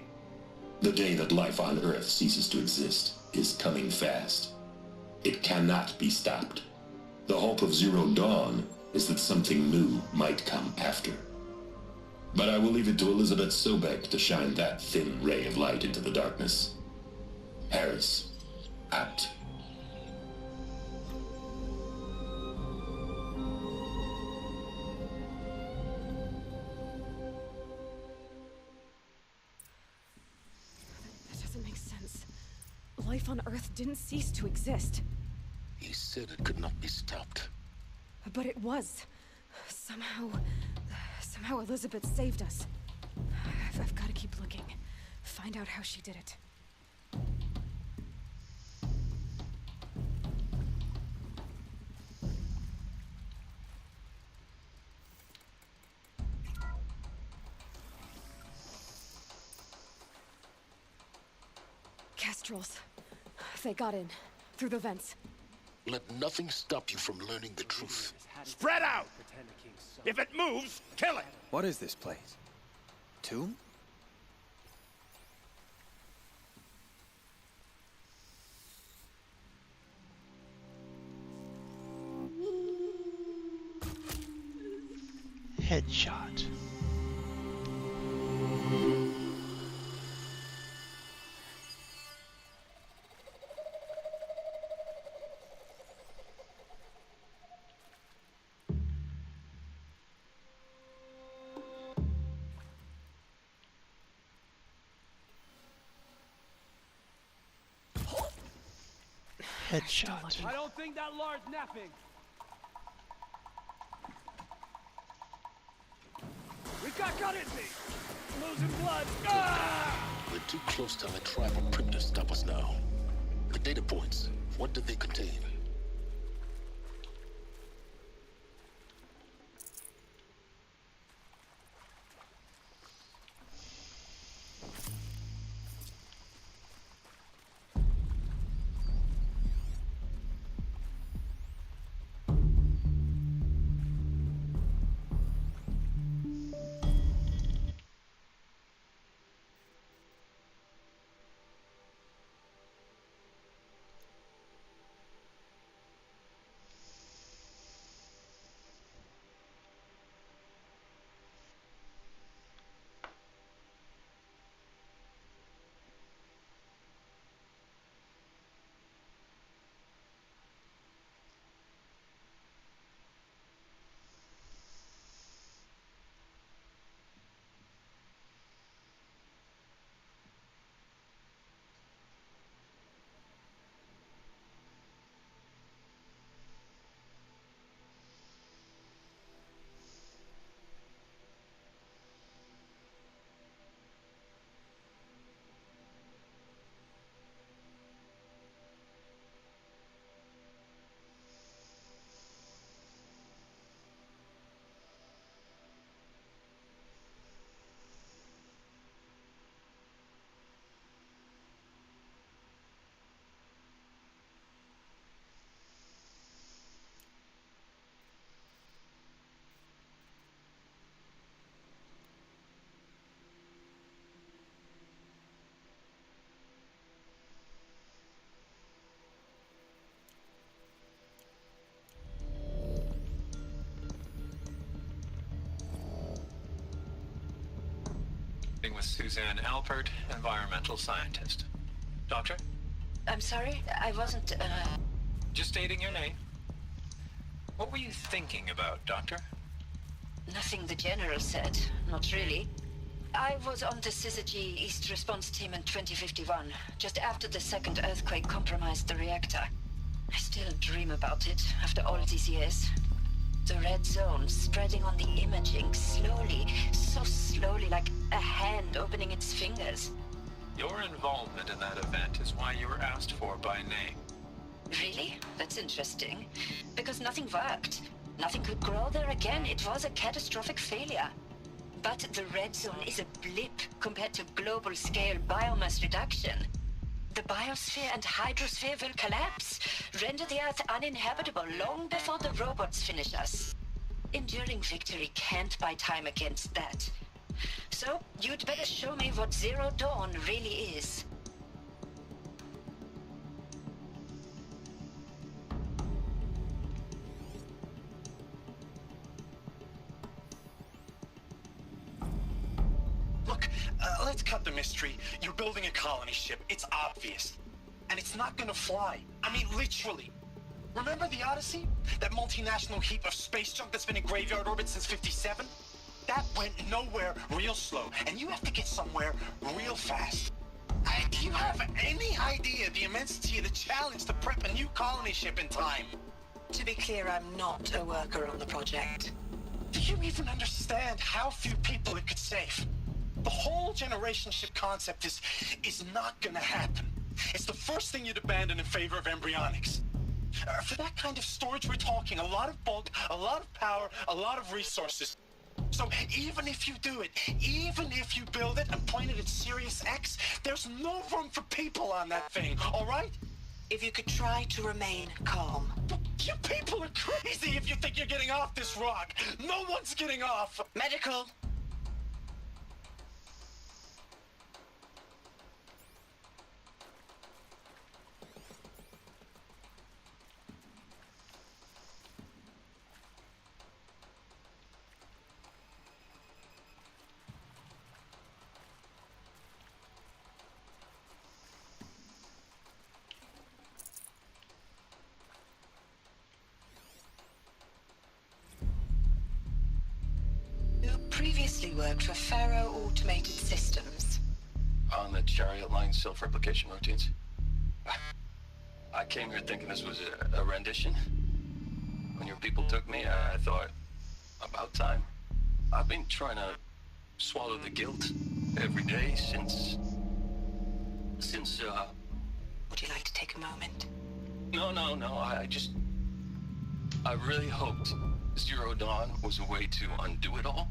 S15: the day that life on Earth ceases to exist, is coming fast. It cannot be stopped. The hope of Zero Dawn is that something new might come after. But I will leave it to Elizabeth Sobek to shine that thin ray of light into the darkness. Harris, out.
S2: That doesn't make sense. Life on Earth didn't cease to exist.
S12: He said it could not be stopped.
S2: But it was. Somehow Elizabeth saved us. I've got to keep looking. Find out how she did it. Kestrels. They got in. Through the vents.
S12: Let nothing stop you from learning the truth.
S16: Spread out! If it moves, kill it!
S7: What is this place? Tomb?
S1: Headshot. Headshot.
S5: I don't think that Lars napping. We've got gun in me. Losing blood. Ah!
S12: We're too close to the tribal primitive to stop us now. The data points, what did they contain?
S17: with Suzanne Alpert, environmental scientist. Doctor?
S18: I'm sorry, I wasn't,
S17: Just stating your name. What were you thinking about, Doctor?
S18: Nothing the General said. Not really. I was on the Syzygy East Response Team in 2051, just after the second earthquake compromised the reactor. I still dream about it, after all these years. The red zone spreading on the imaging, slowly, so slowly, like a hand opening its fingers.
S17: Your involvement in that event is why you were asked for by name.
S18: Really? That's interesting. Because nothing worked. Nothing could grow there again. It was a catastrophic failure. But the red zone is a blip compared to global-scale biomass reduction. The biosphere and hydrosphere will collapse, render the Earth uninhabitable long before the robots finish us. Enduring victory can't buy time against that. So, you'd better show me what Zero Dawn really is.
S16: Look, let's cut the mystery. You're building a colony ship. It's obvious. And it's not gonna fly. I mean, literally. Remember the Odyssey? That multinational heap of space junk that's been in graveyard orbit since '57? That went nowhere real slow. And you have to get somewhere real fast. Do you have any idea the immensity of the challenge to prep a new colony ship in time?
S18: To be clear, I'm not a worker on the project.
S16: Do you even understand how few people it could save? The whole generation ship concept is not gonna happen. It's the first thing you'd abandon in favor of embryonics. For that kind of storage, we're talking a lot of bulk, a lot of power, a lot of resources. So even if you do it, even if you build it and point it at Sirius X, there's no room for people on that thing, all right?
S18: If you could try to remain calm.
S16: You people are crazy if you think you're getting off this rock. No one's getting off.
S18: Medical. Previously worked for Faro Automated Systems.
S19: On the Chariot Line self-replication routines? I came here thinking this was a rendition. When your people took me, I thought, about time. I've been trying to swallow the guilt every day since...
S18: Would you like to take a moment?
S19: No, I really hoped Zero Dawn was a way to undo it all.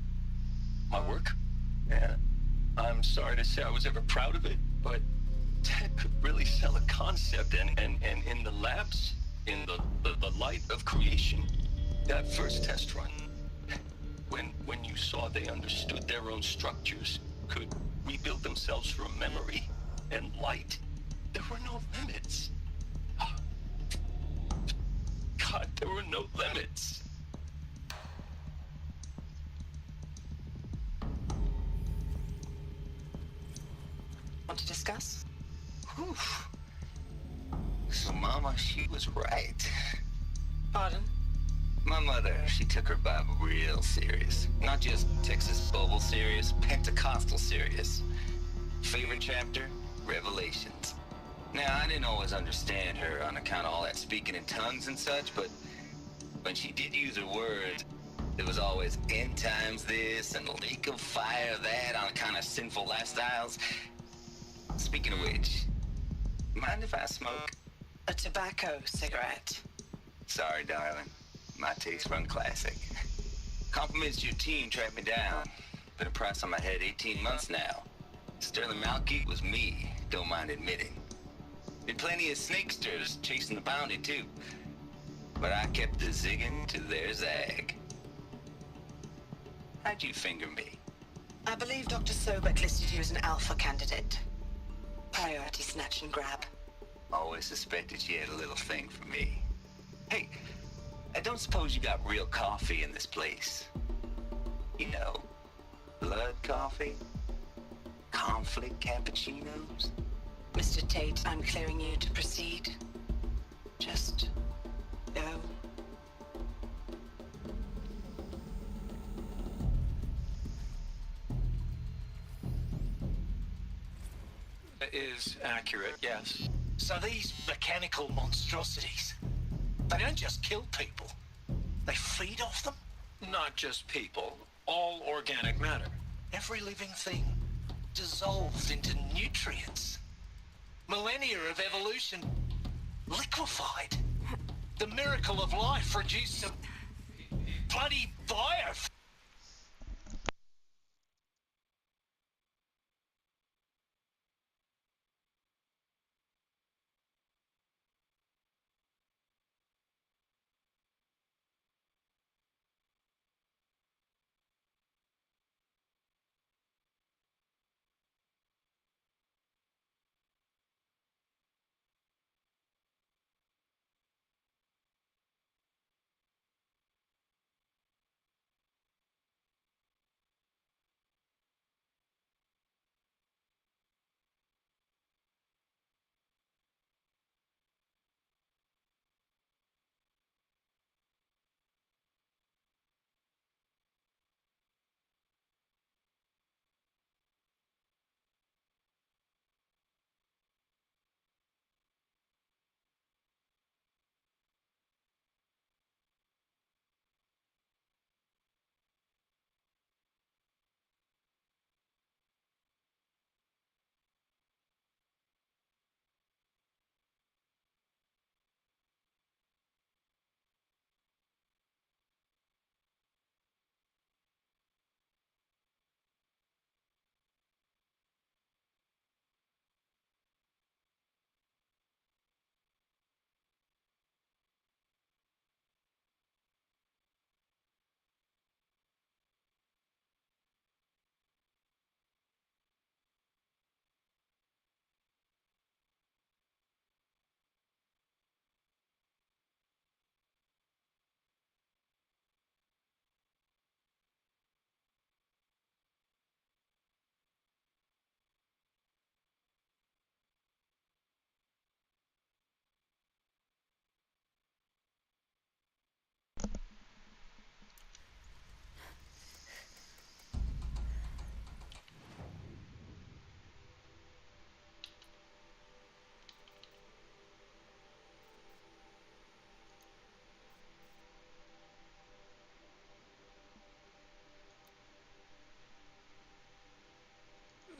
S19: My work. And I'm sorry to say I was ever proud of it, but Ted could really sell a concept, and in the labs, in the light of creation, that first test run, when you saw they understood their own structures, could rebuild themselves from memory and light, there were no limits. God, there were no limits.
S18: Want to discuss?
S19: Whew. So Mama, she was right.
S18: Pardon?
S19: My mother, she took her Bible real serious. Not just Texas Bible serious, Pentecostal serious. Favorite chapter? Revelations. Now, I didn't always understand her on account of all that speaking in tongues and such, but when she did use her words, there was always end times this and lake of fire that on account of sinful lifestyles. Speaking of which, mind if I smoke?
S18: A tobacco cigarette.
S19: Sorry, darling. My taste run classic. Compliments to your team tracked me down. Been a price on my head 18 months now. Sterling Malky was me, don't mind admitting. Been plenty of snakesters chasing the bounty too. But I kept the zigging to their zag. How'd you finger me?
S18: I believe Dr. Sobek listed you as an alpha candidate. Priority snatch and grab.
S19: Always suspected she had a little thing for me. Hey, I don't suppose you got real coffee in this place? You know, blood coffee?
S12: conflict cappuccinos?
S18: Mr. Tate, I'm clearing you to proceed. Just go.
S17: That is accurate, yes.
S16: So these mechanical monstrosities, they don't just kill people. They feed off them?
S17: Not just people, all organic matter.
S16: Every living thing dissolves into nutrients. Millennia of evolution liquefied. The miracle of life reduced to bloody bio.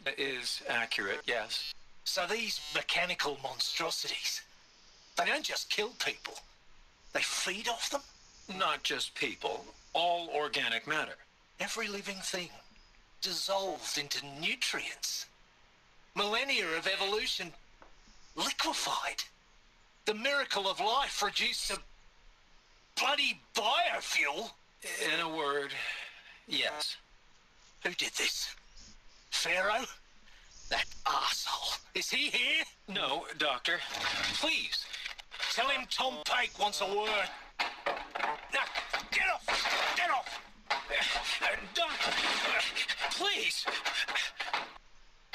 S17: That is accurate, yes.
S16: So these mechanical monstrosities, they don't just kill people. They feed off them?
S17: Not just people, all organic matter.
S16: Every living thing dissolves into nutrients. Millennia of evolution liquefied. The miracle of life reduced to bloody biofuel.
S17: In a word, yes.
S16: Who did this? Pharaoh? That arsehole. Is he here?
S17: No, Doctor.
S16: Please, tell him Tom Pake wants a word. Now, get off! Get off!
S17: Doctor,
S16: please!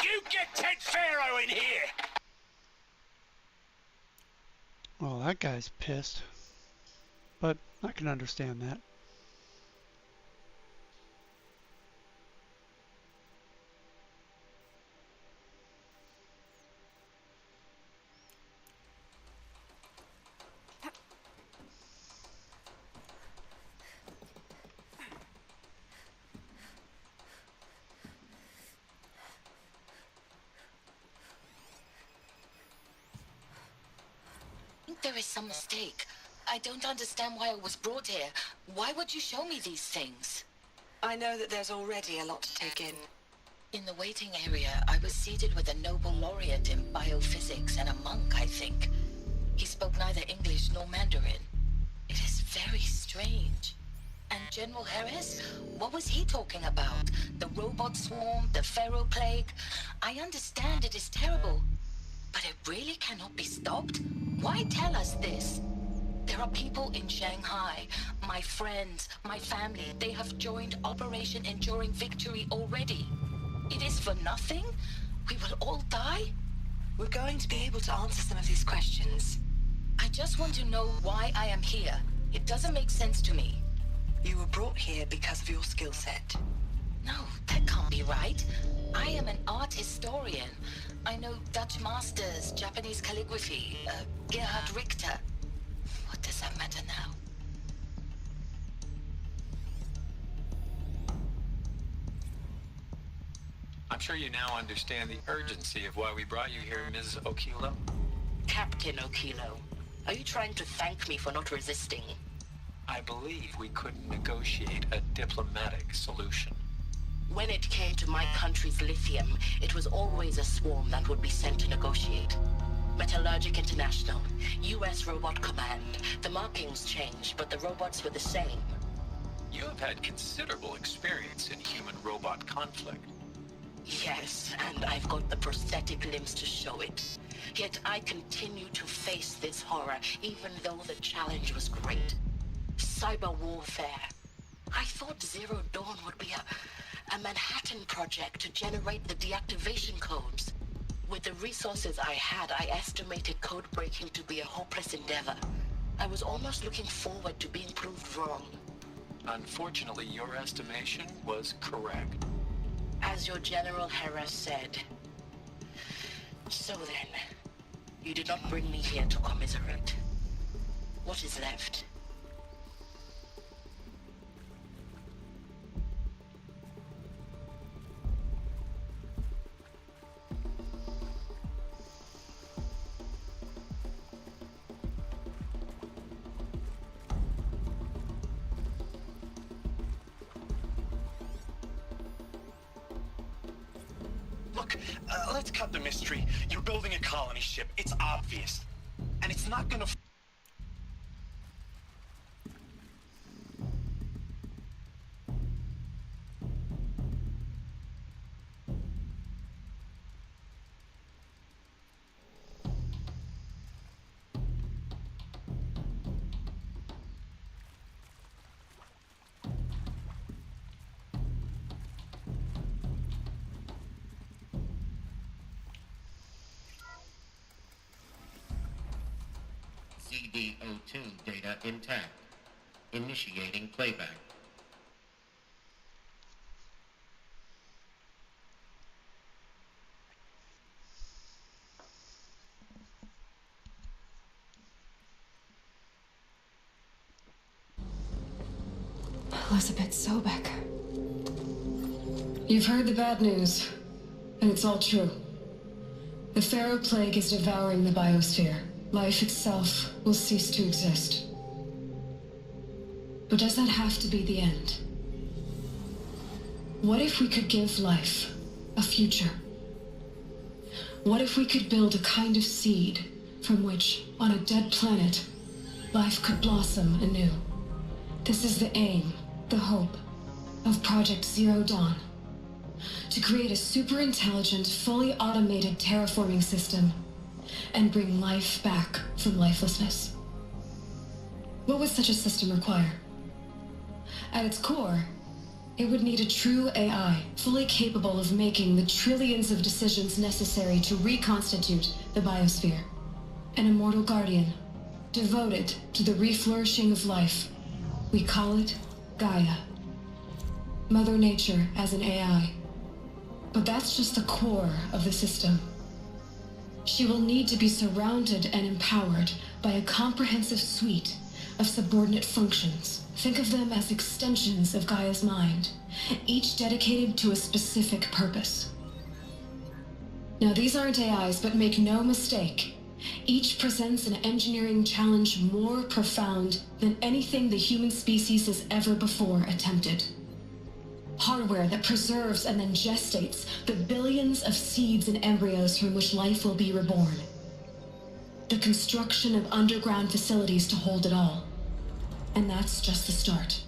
S16: You get Ted Pharaoh in here!
S1: Well, that guy's pissed. But I can understand that.
S18: There is some mistake. I don't understand why I was brought here. Why would you show me these things?
S4: I know that there's already a lot to take in.
S18: In the waiting area, I was seated with a Nobel laureate in biophysics and a monk, I think. He spoke neither English nor Mandarin. It is very strange. And General Harris? What was he talking about? The robot swarm, the Pharaoh plague? I understand it is terrible. But it really cannot be stopped? Why tell us this? There are people in Shanghai, my friends, my family. They have joined Operation Enduring Victory already. It is for nothing? We will all die? We're going to be able to answer some of these questions. I just want to know why I am here. It doesn't make sense to me. You were brought here because of your skill set. No, that can't be right. I am an art historian. I know Dutch masters, Japanese calligraphy, Gerhard Richter. What does that matter now?
S17: I'm sure you now understand the urgency of why we brought you here, Ms. Okilo.
S18: Captain Okilo, are you trying to thank me for not resisting?
S17: I believe we couldn't negotiate a diplomatic solution.
S18: When it came to my country's lithium, it was always a swarm that would be sent to negotiate. Metallurgic International, US Robot Command. The markings changed, but the robots were the same.
S17: You have had considerable experience in human-robot conflict.
S18: Yes, and I've got the prosthetic limbs to show it. Yet I continue to face this horror, even though the challenge was great. Cyber warfare. I thought Zero Dawn would be a Manhattan project to generate the deactivation codes. With the resources I had, I estimated code breaking to be a hopeless endeavor. I was almost looking forward to being proved wrong.
S17: Unfortunately, your estimation was correct.
S18: As your General Hera said. So then, you did not bring me here to commiserate. What is left?
S16: Look, let's cut the mystery. You're building a colony ship. It's obvious. And it's not gonna...
S14: CD02 data intact. Initiating playback.
S2: Elizabeth Sobek.
S20: You've heard the bad news, and it's all true. The Pharaoh Plague is devouring the biosphere. Life itself will cease to exist. But does that have to be the end? What if we could give life a future? What if we could build a kind of seed from which, on a dead planet, life could blossom anew? This is the aim, the hope, of Project Zero Dawn. To create a super-intelligent, fully automated terraforming system and bring life back from lifelessness. What would such a system require? At its core, it would need a true AI, fully capable of making the trillions of decisions necessary to reconstitute the biosphere. An immortal guardian, devoted to the reflourishing of life. We call it Gaia. Mother Nature as an AI. But that's just the core of the system. She will need to be surrounded and empowered by a comprehensive suite of subordinate functions. Think of them as extensions of Gaia's mind, each dedicated to a specific purpose. Now, these aren't AIs, but make no mistake, each presents an engineering challenge more profound than anything the human species has ever before attempted. Hardware that preserves and then gestates the billions of seeds and embryos from which life will be reborn. The construction of underground facilities to hold it all. And that's just the start.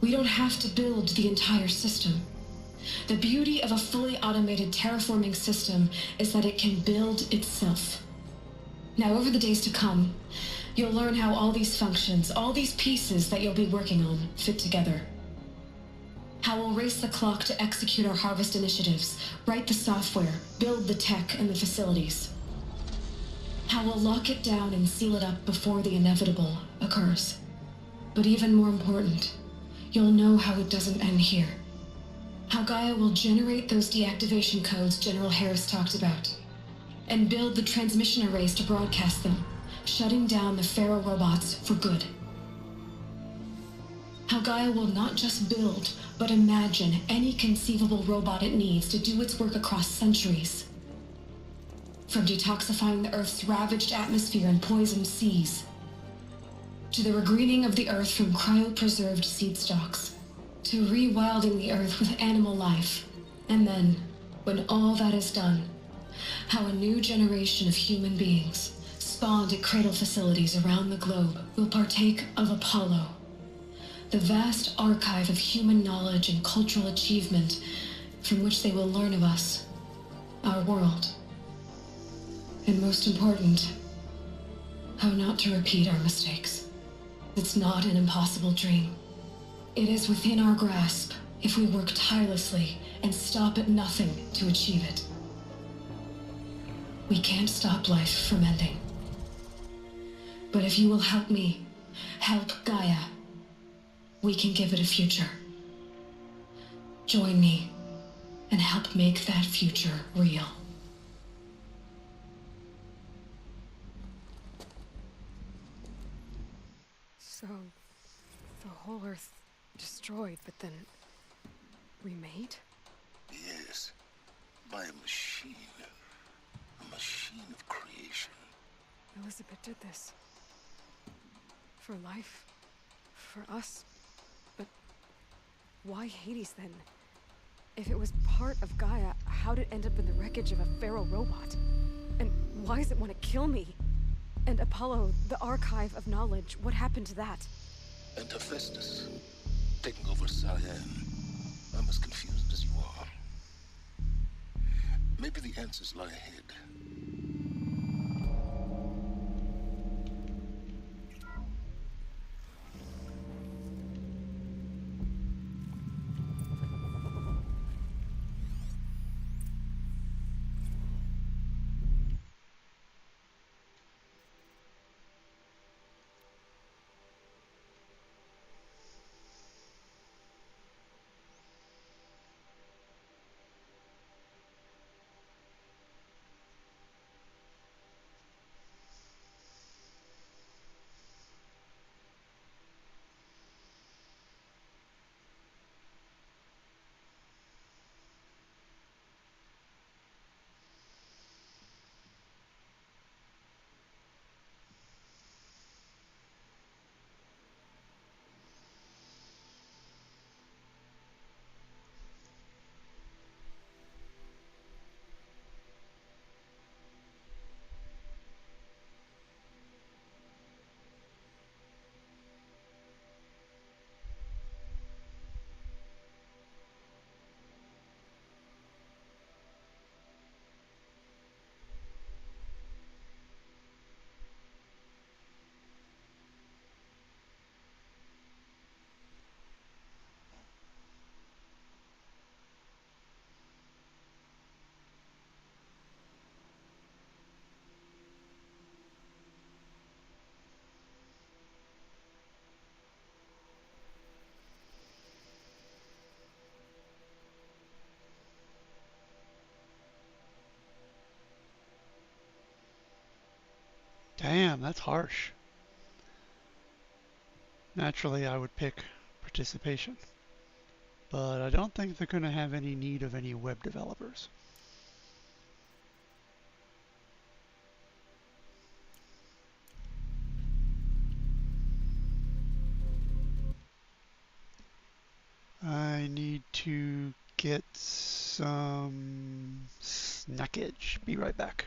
S20: We don't have to build the entire system. The beauty of a fully automated terraforming system is that it can build itself. Now, over the days to come, you'll learn how all these functions, all these pieces that you'll be working on, fit together. How we'll race the clock to execute our harvest initiatives, write the software, build the tech and the facilities. How we'll lock it down and seal it up before the inevitable occurs. But even more important, you'll know how it doesn't end here. How Gaia will generate those deactivation codes General Harris talked about, and build the transmission arrays to broadcast them, shutting down the Pharaoh robots for good. How Gaia will not just build, but imagine any conceivable robot it needs to do its work across centuries. From detoxifying the Earth's ravaged atmosphere and poisoned seas, to the regreening of the Earth from cryopreserved seed stalks, to rewilding the Earth with animal life. And then, when all that is done, how a new generation of human beings, spawned at cradle facilities around the globe, will partake of Apollo, the vast archive of human knowledge and cultural achievement from which they will learn of us, our world. And most important, how not to repeat our mistakes. It's not an impossible dream. It is within our grasp if we work tirelessly and stop at nothing to achieve it. We can't stop life from ending. But if you will help me, help Gaia, we can give it a future. Join me and help make that future real.
S2: So, the whole Earth destroyed, but then remade?
S12: Yes, by a machine. A machine of creation.
S2: Elizabeth did this. For life. For us. But why Hades then? If it was part of Gaia, how'd it end up in the wreckage of a Pharaoh robot? And why does it want to kill me? And Apollo, the archive of knowledge, what happened to that?
S12: And Hephaestus, taking over Cyan. I'm as confused as you are. Maybe the answers lie ahead.
S1: Damn, that's harsh. Naturally, I would pick participation, but I don't think they're going to have any need of any web developers. I need to get some snackage. Be right back.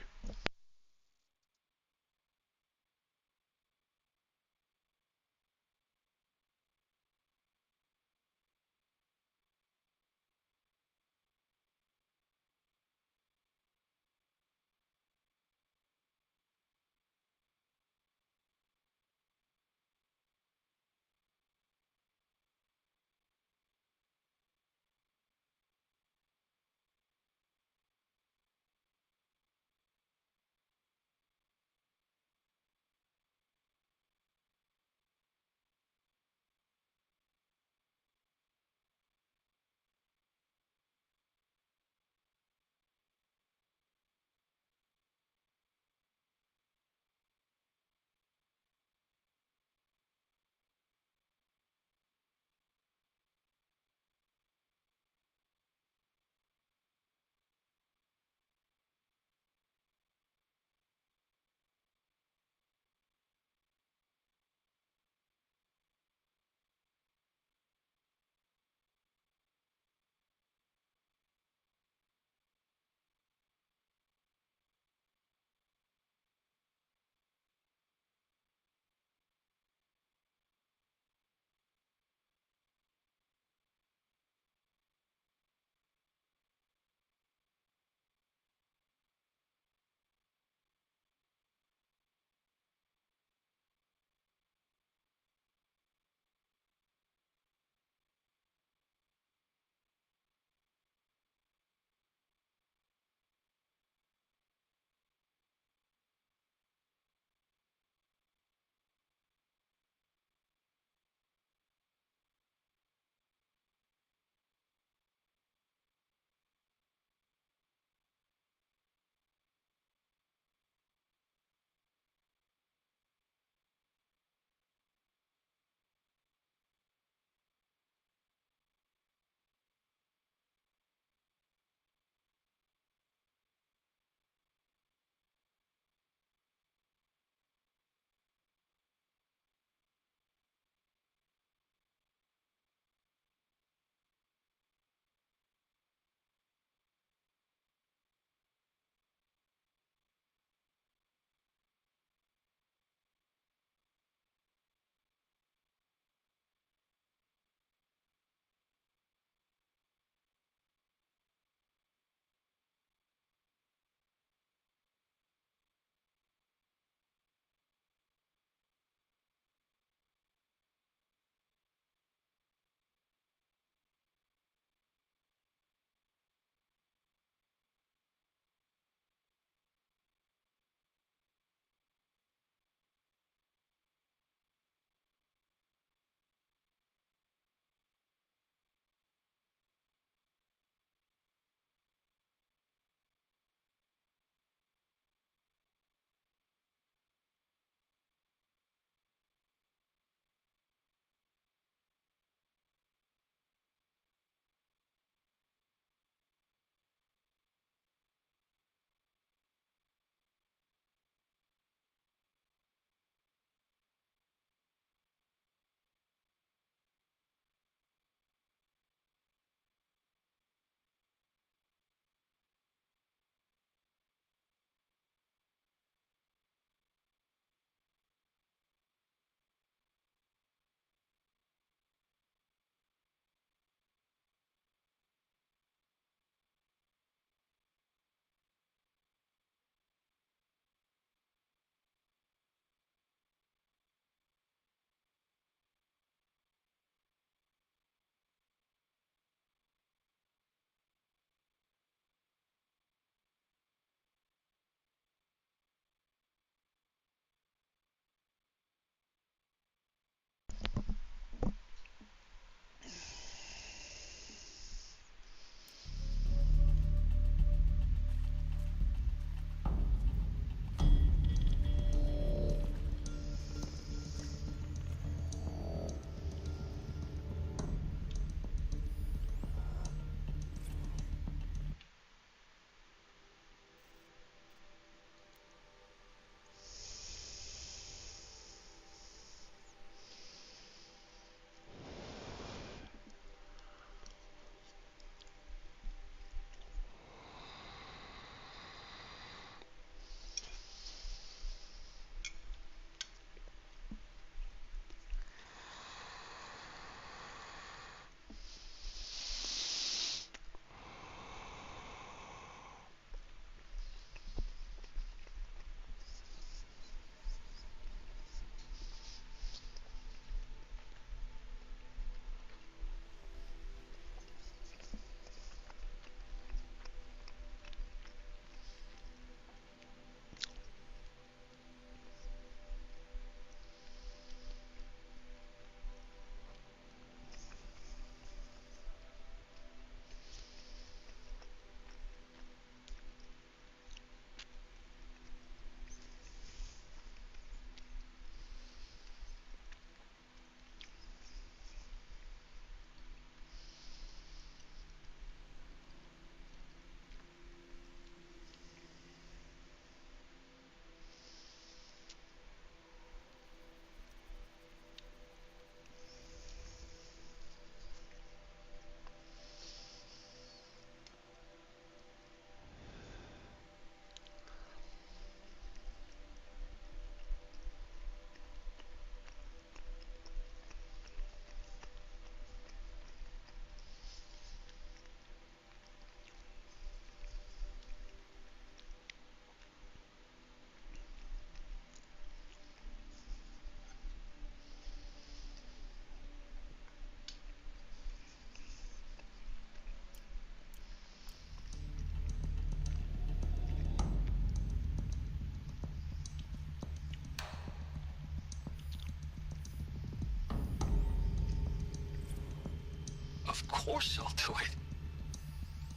S19: Of course I'll do it.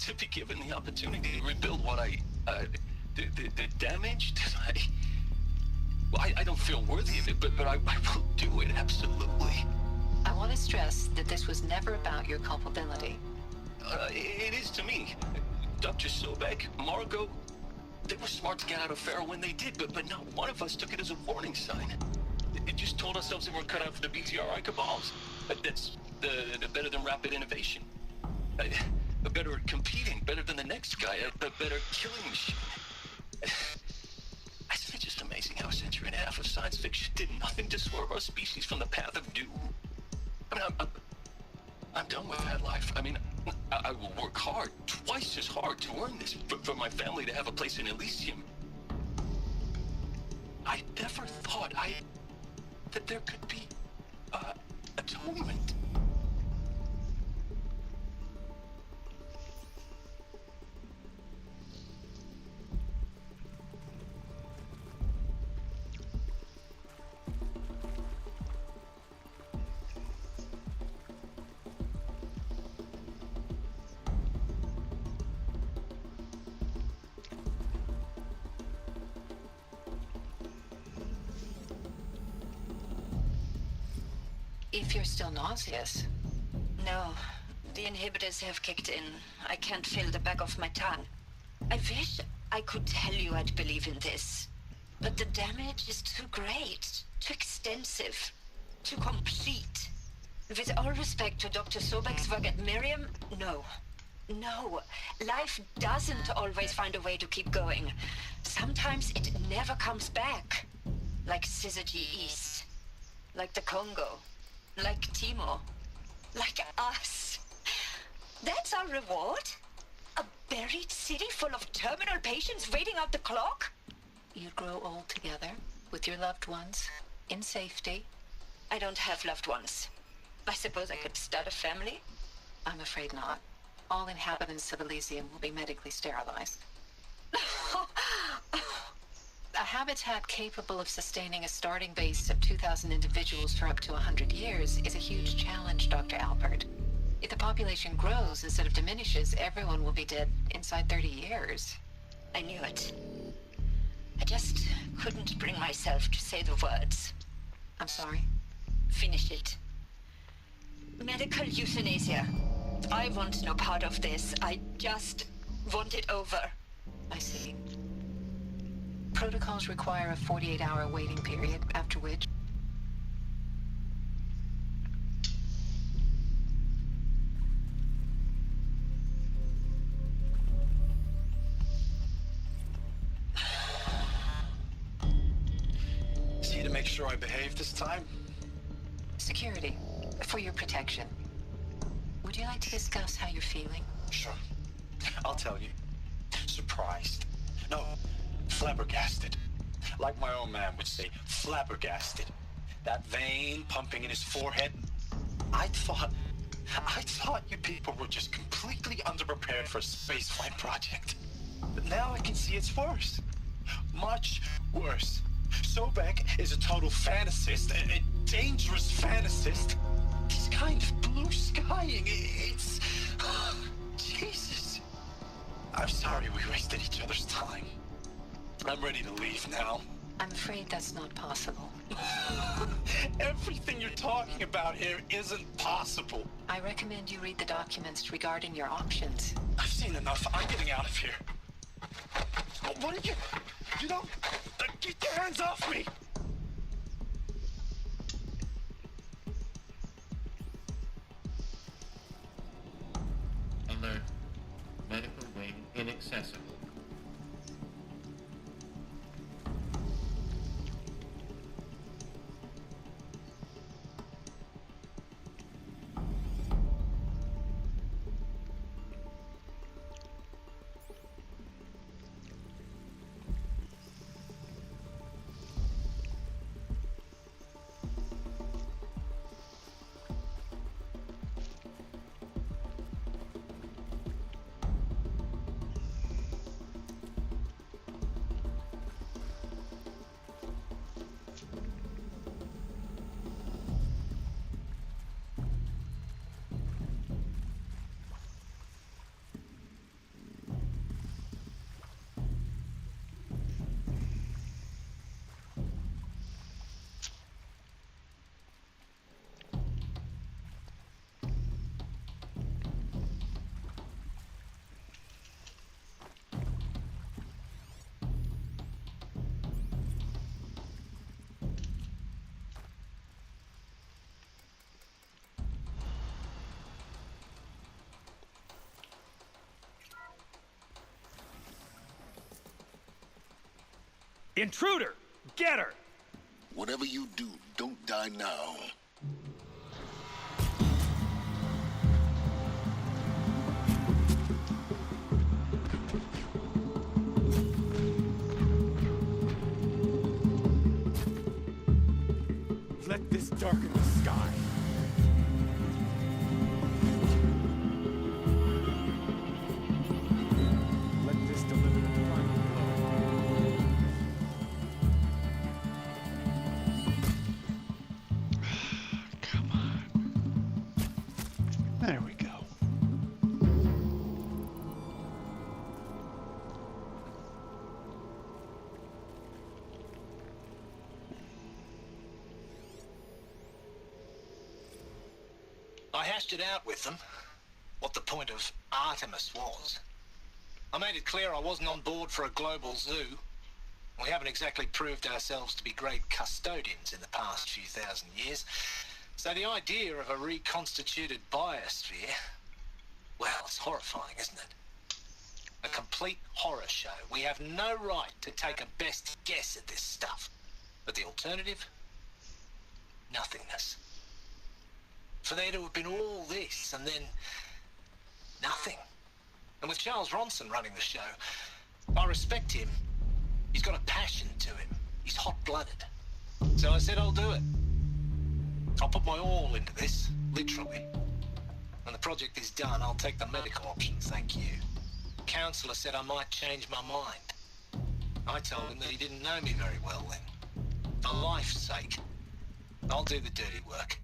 S19: To be given the opportunity to rebuild what the damage that I don't feel worthy of it, but I will do it, absolutely.
S18: I want to stress that this was never about your culpability.
S19: It is to me. Dr. Sobek, Margot, they were smart to get out of Pharaoh when they did, but not one of us took it as a warning sign. It just told ourselves that we're cut out for the BTRI cabals. That's the better than rapid innovation. Better at competing, better than the next guy, a better killing machine. Isn't it just amazing how a century and a half of science fiction did nothing to swerve our species from the path of doom? I mean, I'm done with that life. I mean, I will work hard, twice as hard, to earn this, for my family to have a place in Elysium. I never thought that there could be atonement.
S18: If you're still nauseous. No, the inhibitors have kicked in. I can't feel the back of my tongue. I wish I could tell you I'd believe in this. But the damage is too great, too extensive, too complete. With all respect to Dr. Sobek's work at Miriam, no. No, life doesn't always find a way to keep going. Sometimes it never comes back. Like Syzygy East. Like the Congo. Like Timo. Like us. That's our reward? A buried city full of terminal patients waiting out the clock?
S8: You'd grow old together, with your loved ones, in safety.
S18: I don't have loved ones. I suppose I could start a family?
S8: I'm afraid not. All inhabitants of Elysium will be medically sterilized. A habitat capable of sustaining a starting base of 2,000 individuals for up to 100 years is a huge challenge, Dr. Alpert. If the population grows instead of diminishes, everyone will be dead inside 30 years.
S18: I knew it. I just couldn't bring myself to say the words.
S8: I'm sorry?
S18: Finish it. Medical euthanasia. I want no part of this. I just want it over.
S8: I see. Protocols require a 48-hour waiting period, after which...
S16: See to make sure I behave this time?
S8: Security, for your protection. Would you like to discuss how you're feeling?
S16: Sure. I'll tell you. Surprised. No, flabbergasted. Like my own man would say, flabbergasted. That vein pumping in his forehead. I thought you people were just completely underprepared for a spaceflight project. But now I can see it's worse. Much worse. Sobek is a total fantasist, a dangerous fantasist. He's kind of blue skying. It's... Jesus. I'm sorry we wasted each other's time. I'm ready to leave now.
S8: I'm afraid that's not possible.
S16: Everything you're talking about here isn't possible.
S8: I recommend you read the documents regarding your options.
S16: I've seen enough. I'm getting out of here. What are you... You don't... Get your hands off me!
S14: Alert. Medical wing inaccessible.
S17: Intruder! Get her!
S12: Whatever you do, don't die now.
S10: Let this darken the sky. Let this deliver the final blow.
S1: Come on. There we go.
S16: I hashed it out with them, what the point of Artemis was. I made it clear I wasn't on board for a global zoo. We haven't exactly proved ourselves to be great custodians in the past few thousand years. So the idea of a reconstituted biosphere, well, it's horrifying, isn't it? A complete horror show. We have no right to take a best guess at this stuff. But the alternative? Nothingness. For there to have been all this and then nothing. And with Charles Ronson running the show, I respect him. He's got a passion to him. He's hot-blooded. So I said I'll do it. I'll put my all into this, literally. When the project is done, I'll take the medical option, thank you. The counselor said I might change my mind. I told him that he didn't know me very well then. For life's sake, I'll do the dirty work.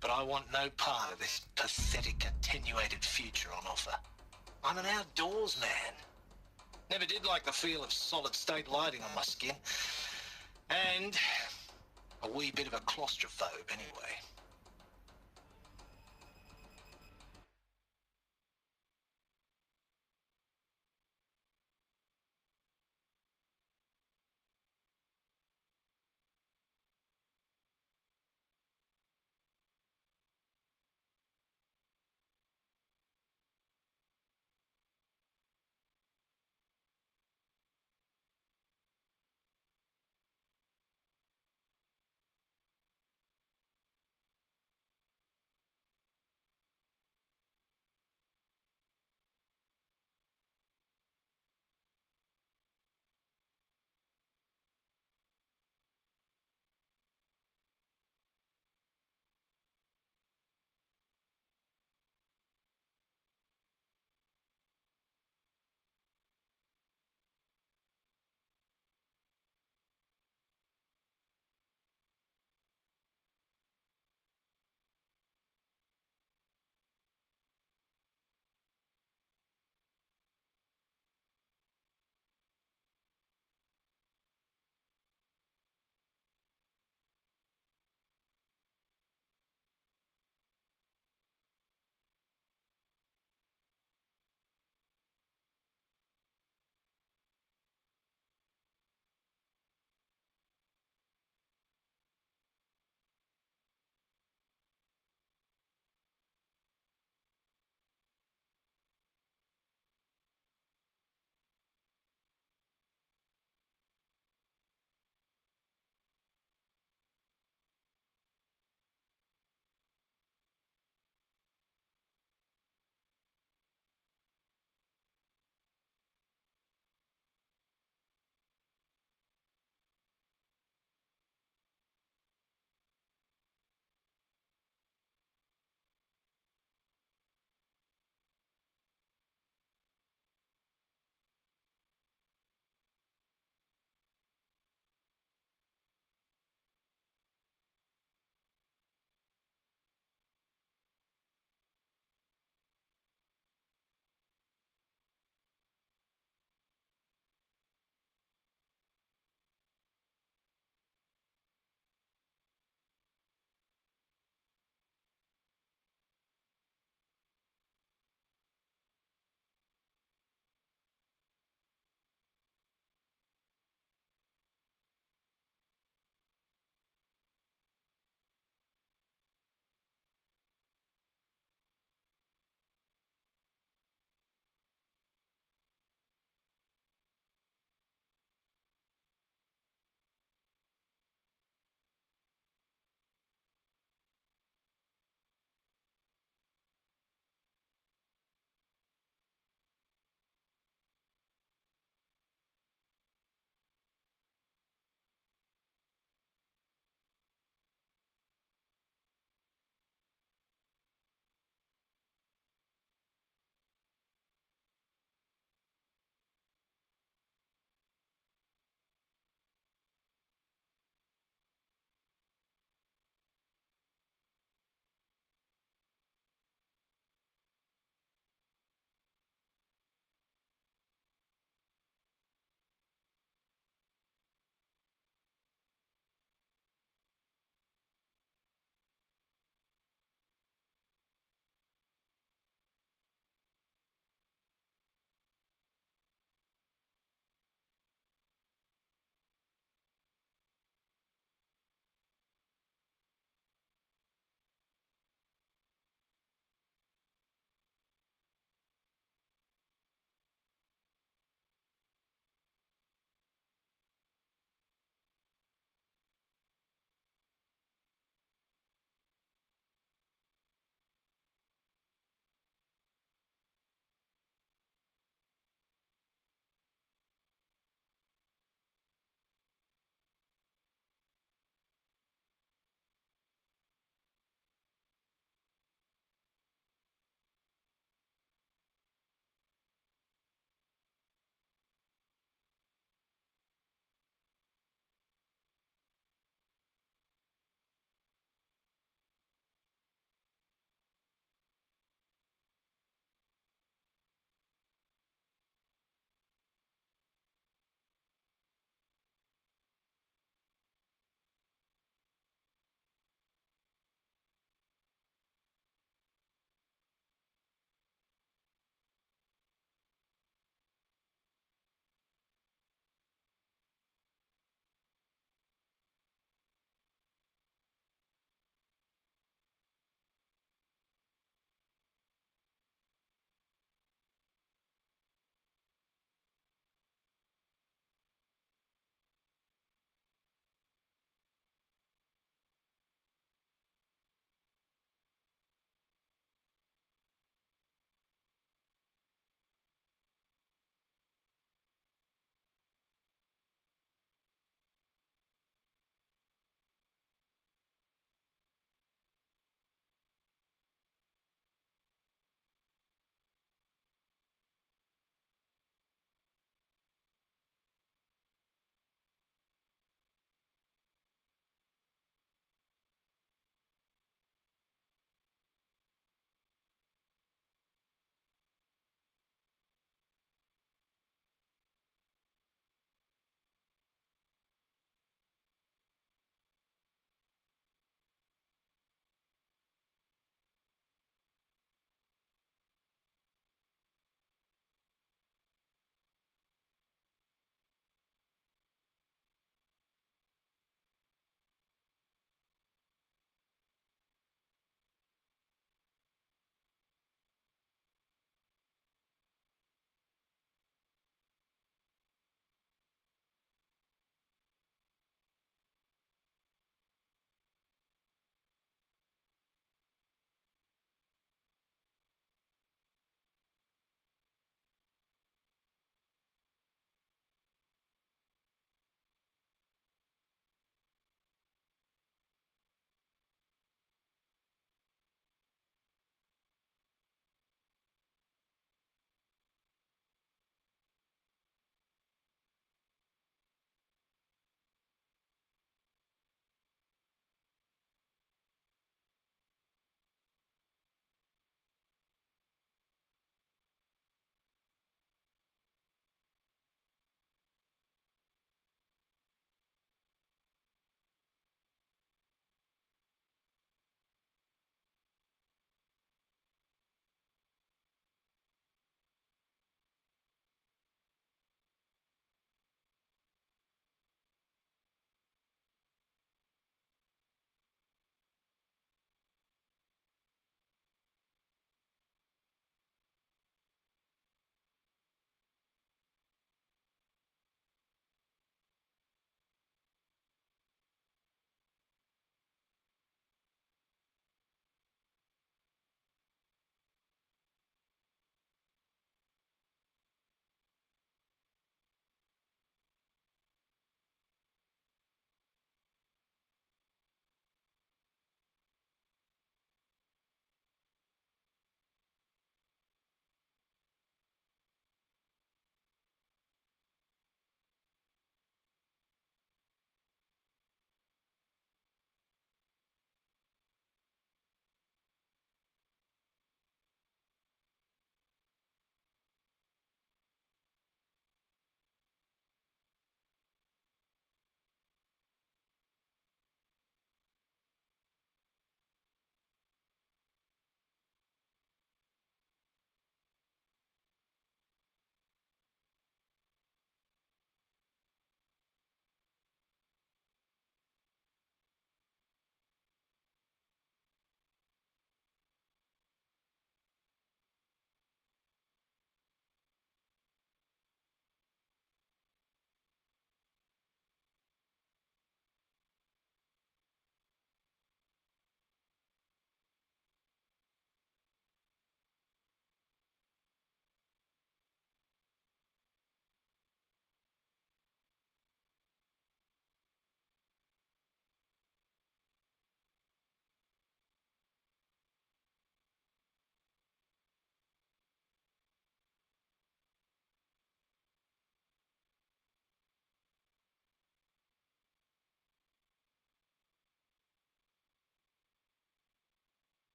S16: But I want no part of this pathetic, attenuated future on offer. I'm an outdoors man. Never did like the feel of solid-state lighting on my skin. And a wee bit of a claustrophobe anyway.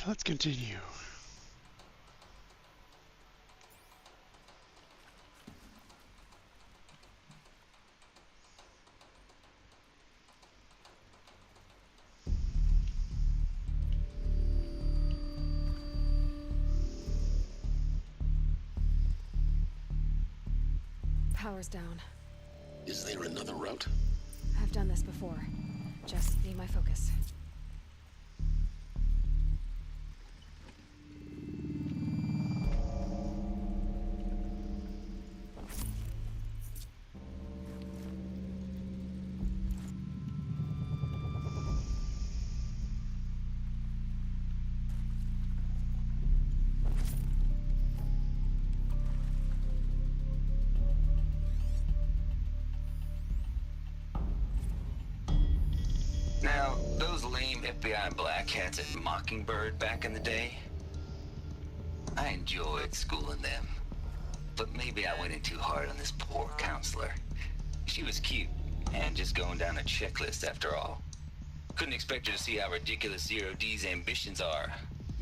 S1: let's continue.
S2: Power's down.
S12: Is there another route?
S2: I've done this before. Just need my focus.
S19: Now, those lame FBI black hats at Mockingbird back in the day, I enjoyed schooling them. But maybe I went in too hard on this poor counselor. She was cute, and just going down a checklist after all. Couldn't expect her to see how ridiculous Zero D's ambitions are.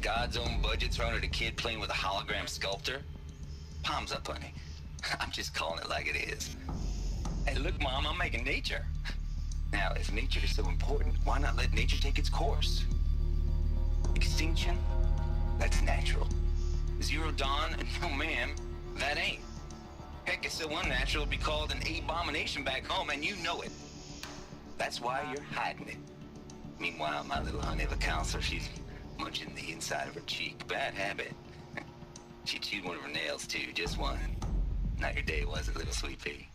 S19: God's own budget thrown at a kid playing with a hologram sculptor? Palms up, honey. I'm just calling it like it is. Hey, look, Mom, I'm making nature. Now, if nature is so important, why not let nature take its course? Extinction? That's natural. Zero Dawn? No, ma'am, that ain't. Heck, it's so unnatural it'd be called an abomination back home, and you know it. That's why you're hiding it. Meanwhile, my little honey of a counselor, she's munching the inside of her cheek. Bad habit. She chewed one of her nails, too, just one. Not your day, was it, little sweet pea?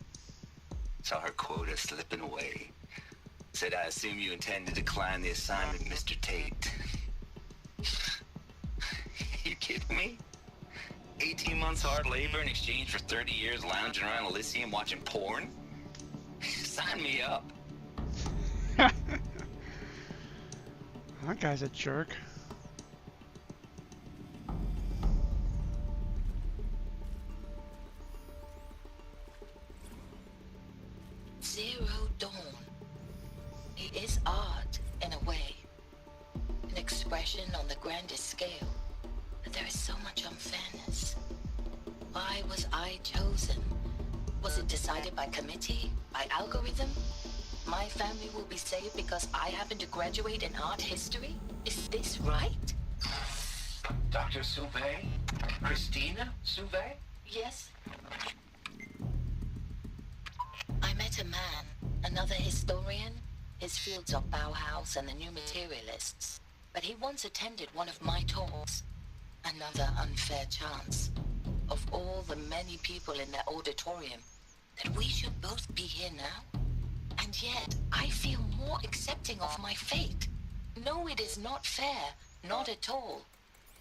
S19: Saw her quota slipping away. Said, I assume you intend to decline the assignment, Mr. Tate. You kidding me? 18 months hard labor in exchange for 30 years lounging around Elysium watching porn? Sign me up.
S1: That guy's a jerk.
S18: Zero Dawn. It is art, in a way. An expression on the grandest scale. But there is so much unfairness. Why was I chosen? Was it decided by committee? By algorithm? My family will be saved because I happen to graduate in art history? Is this right?
S14: Dr. Sauvé? Christina Sauvé?
S18: Yes. I met a man, another historian. His fields are Bauhaus and the New Materialists. But he once attended one of my talks. Another unfair chance. Of all the many people in that auditorium, that we should both be here now. And yet, I feel more accepting of my fate. No, it is not fair. Not at all.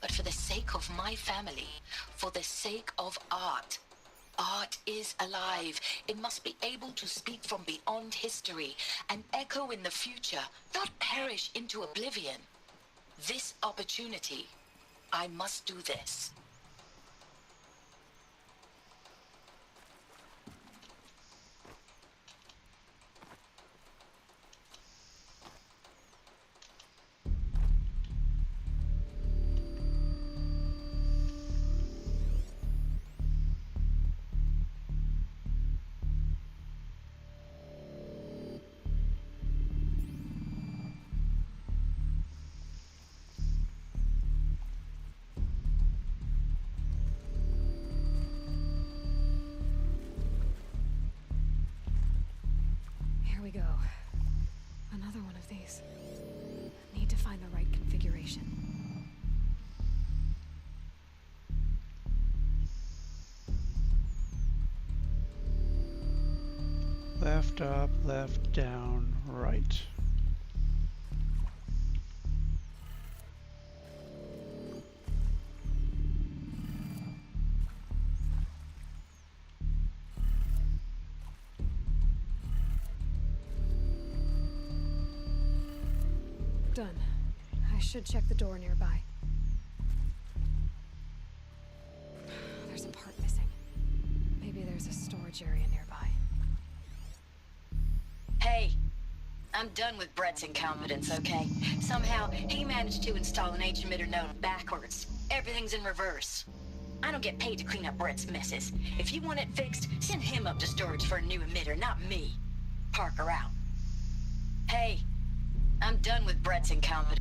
S18: But for the sake of my family, for the sake of art. Art is alive. It must be able to speak from beyond history and echo in the future, not perish into oblivion. This opportunity, I must do this.
S2: Here we go. Another one of these. Need to find the right configuration.
S1: Left up, left down, right.
S2: Done. I should check the door nearby. There's a part missing. Maybe there's a storage area nearby.
S18: Hey, I'm done with Brett's incompetence, okay? Somehow, he managed to install an H-emitter node backwards. Everything's in reverse. I don't get paid to clean up Brett's messes. If you want it fixed, send him up to storage for a new emitter, not me. Parker out. Hey, I'm done with Brett's incompetence.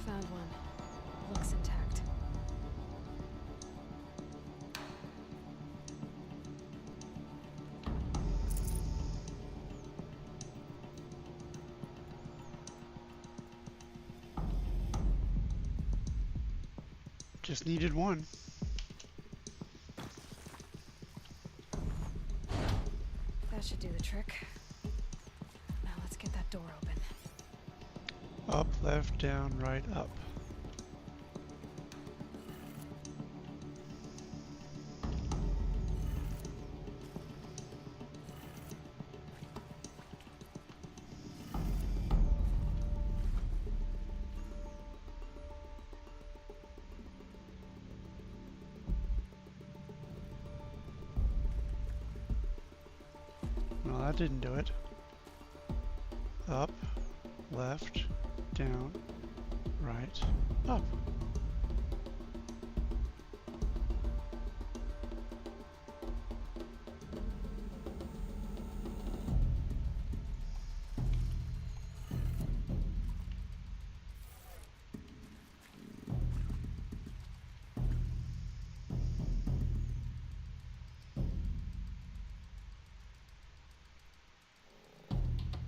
S2: Found one. Looks intact.
S1: Just needed one.
S2: That should do the trick. Now let's get that door open.
S1: Up, left, down, right, up. Well, that didn't do it. Up, left, down, right, up.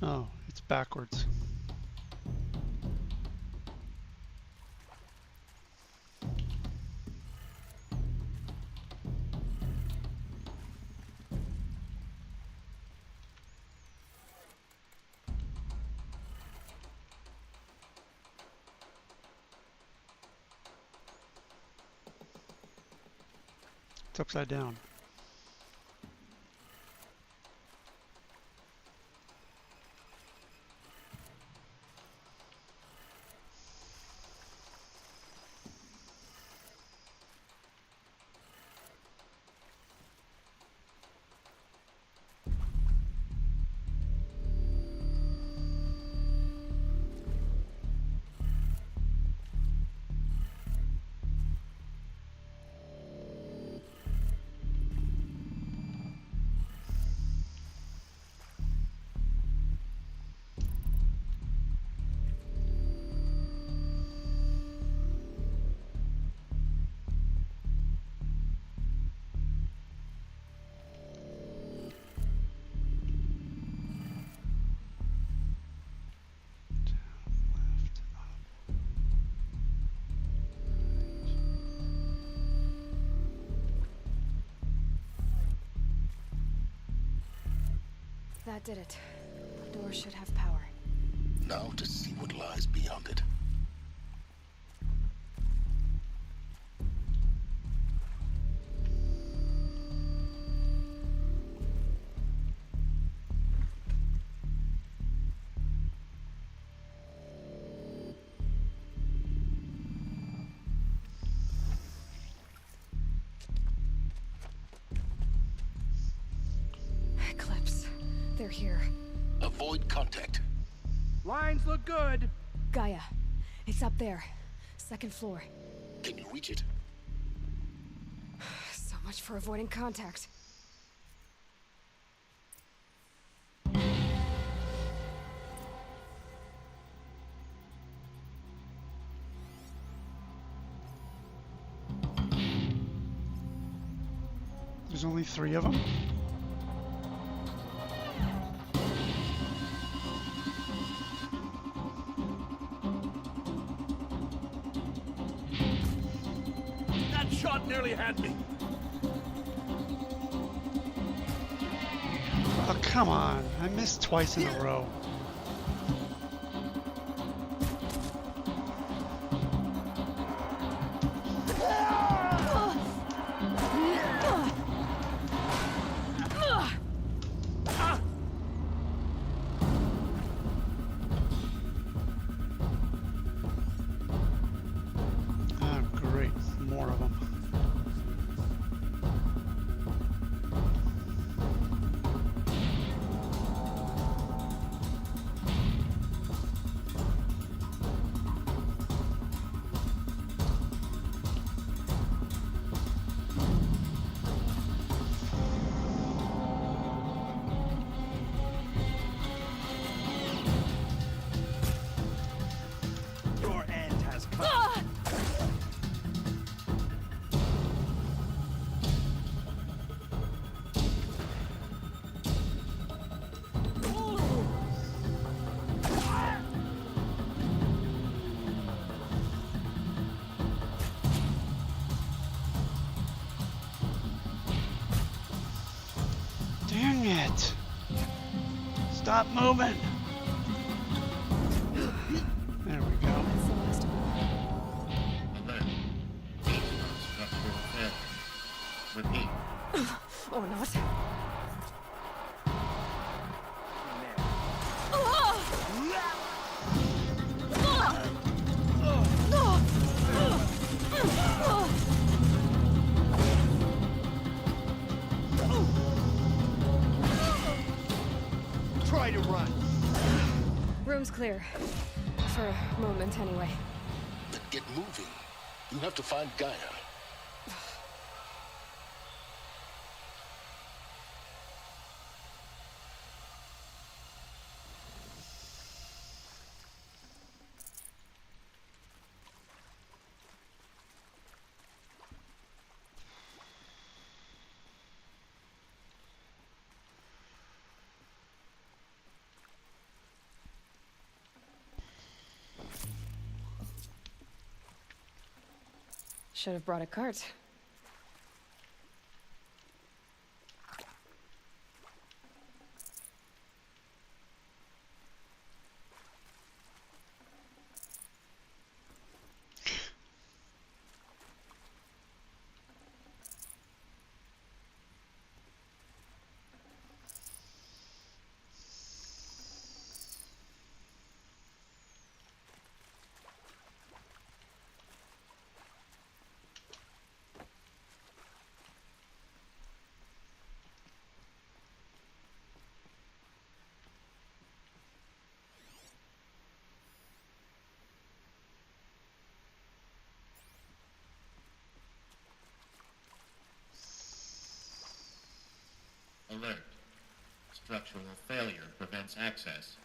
S1: Oh, it's backwards. It's upside down.
S2: That did it. The door should have power.
S12: Now to see what lies beyond it.
S2: Eclipse. They're here.
S12: Avoid contact.
S5: Lines look good.
S2: Gaia. It's up there. Second floor.
S12: Can you reach it?
S2: So much for avoiding contact.
S1: There's only 3 of them.
S12: nearly had me.
S1: Oh, come on. I missed twice in a row. Oh, great. More of them.
S12: Your end has come.
S1: Dang it. Stop moving. There we go.
S14: Alert. Structural failure. Repeat.
S2: Or not.
S12: Try to run.
S2: Room's clear. For a moment, anyway.
S12: Then get moving. You have to find Gaia.
S2: Should have brought a cart.
S14: Alert. Structural failure prevents access.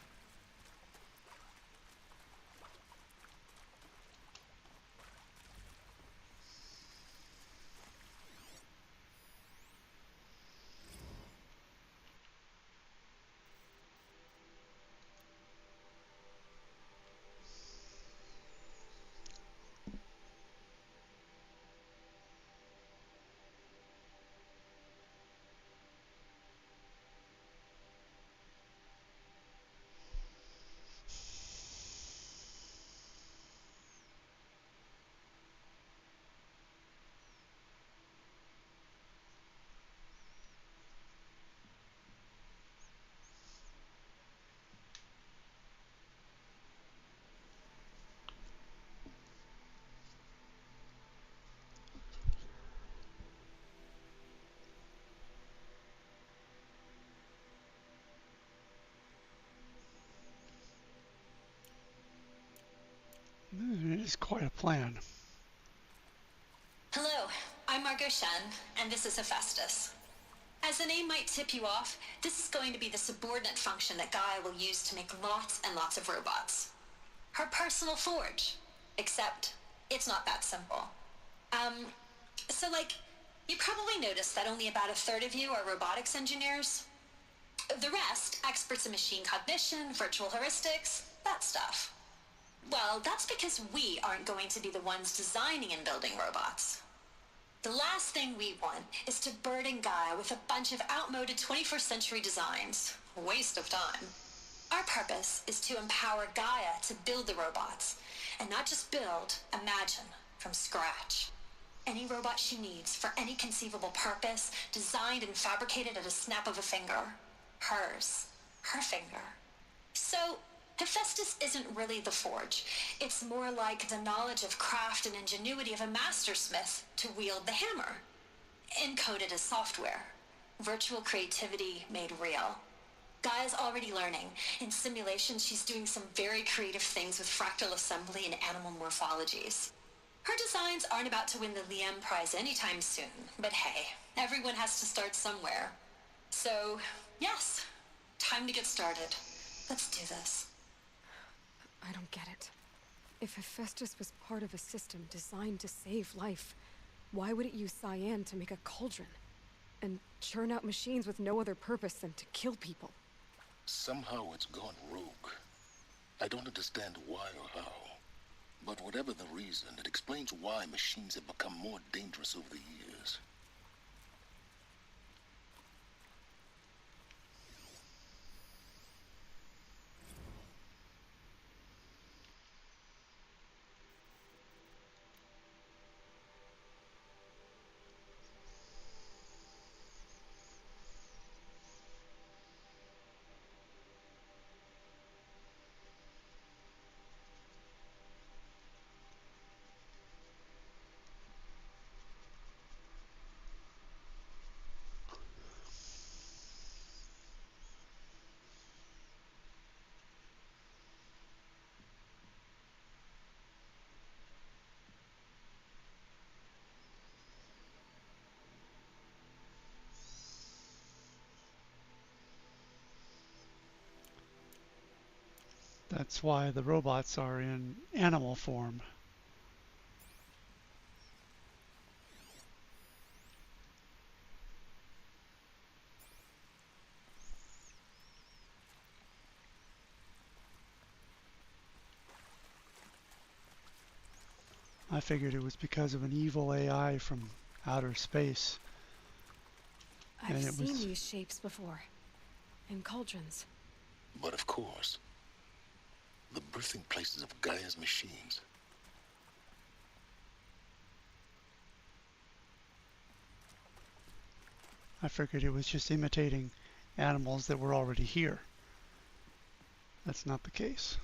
S1: It is quite a plan.
S21: Hello, I'm Margot Shen, and this is Hephaestus. As the name might tip you off, this is going to be the subordinate function that Gaia will use to make lots and lots of robots. Her personal forge. Except, it's not that simple. So you probably noticed that only about a third of you are robotics engineers. The rest, experts in machine cognition, virtual heuristics, that stuff. Well, that's because we aren't going to be the ones designing and building robots. The last thing we want is to burden Gaia with a bunch of outmoded 21st century designs. Waste of time. Our purpose is to empower Gaia to build the robots, and not just build, imagine, from scratch. Any robot she needs for any conceivable purpose, designed and fabricated at a snap of a finger. Hers. Her finger. So, Hephaestus isn't really the forge. It's more like the knowledge of craft and ingenuity of a mastersmith to wield the hammer. Encoded as software. Virtual creativity made real. Gaia's already learning. In simulations, she's doing some very creative things with fractal assembly and animal morphologies. Her designs aren't about to win the Liam Prize anytime soon, but hey, everyone has to start somewhere. So, yes, time to get started. Let's do this.
S2: I don't get it. If Hephaestus was part of a system designed to save life, why would it use cyan to make a cauldron? And churn out machines with no other purpose than to kill people?
S12: Somehow it's gone rogue. I don't understand why or how. But whatever the reason, it explains why machines have become more dangerous over the years.
S1: That's why the robots are in animal form. I figured it was because of an evil AI from outer space.
S2: I've seen these shapes before. In cauldrons.
S12: But of course, the birthing places of Gaia's machines.
S1: I figured it was just imitating animals that were already here. That's not the case.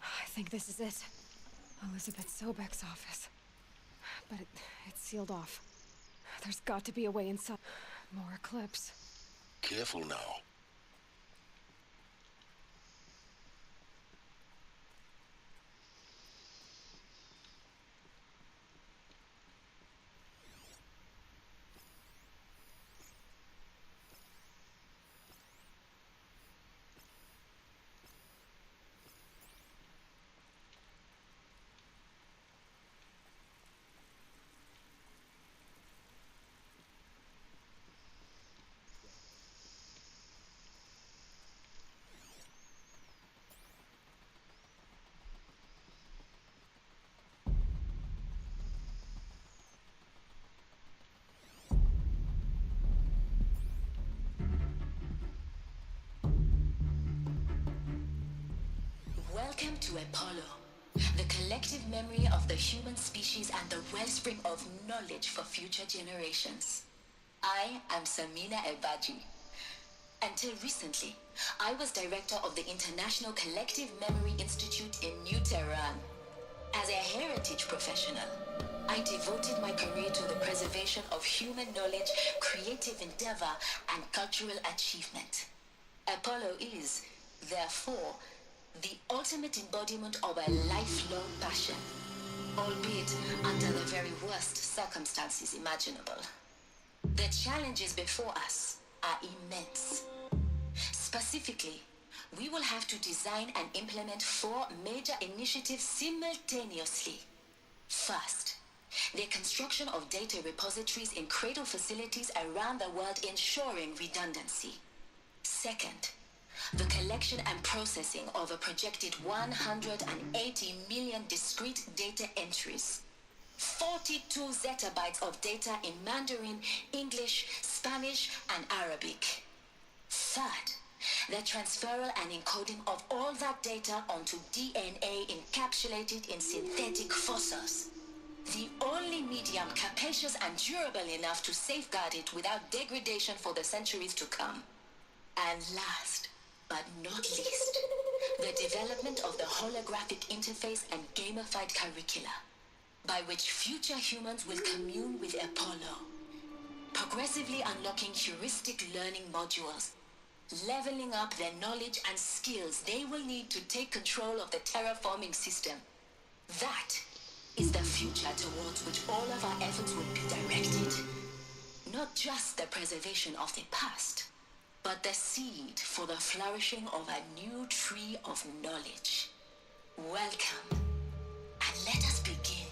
S2: I think this is it. Elizabeth Sobek's office. But it's sealed off. There's got to be a way inside. More Eclipse.
S12: Careful now.
S6: Welcome to Apollo, the collective memory of the human species and the wellspring of knowledge for future generations. I am Samina Ebaji. Until recently, I was director of the International Collective Memory Institute in New Tehran. As a heritage professional, I devoted my career to the preservation of human knowledge, creative endeavor, and cultural achievement. Apollo is, therefore, the ultimate embodiment of a lifelong passion, albeit under the very worst circumstances imaginable. The challenges before us are immense. Specifically, we will have to design and implement 4 major initiatives simultaneously. First, the construction of data repositories in cradle facilities around the world ensuring redundancy. Second, the collection and processing of a projected 180 million discrete data entries. 42 zettabytes of data in Mandarin, English, Spanish, and Arabic. Third, the transferal and encoding of all that data onto DNA encapsulated in synthetic fossils. The only medium capacious and durable enough to safeguard it without degradation for the centuries to come. And last, but not least, the development of the holographic interface and gamified curricula, by which future humans will commune with Apollo, progressively unlocking heuristic learning modules, leveling up their knowledge and skills they will need to take control of the terraforming system. That is the future towards which all of our efforts will be directed. Not just the preservation of the past, but the seed for the flourishing of a new tree of knowledge. Welcome, and let us begin.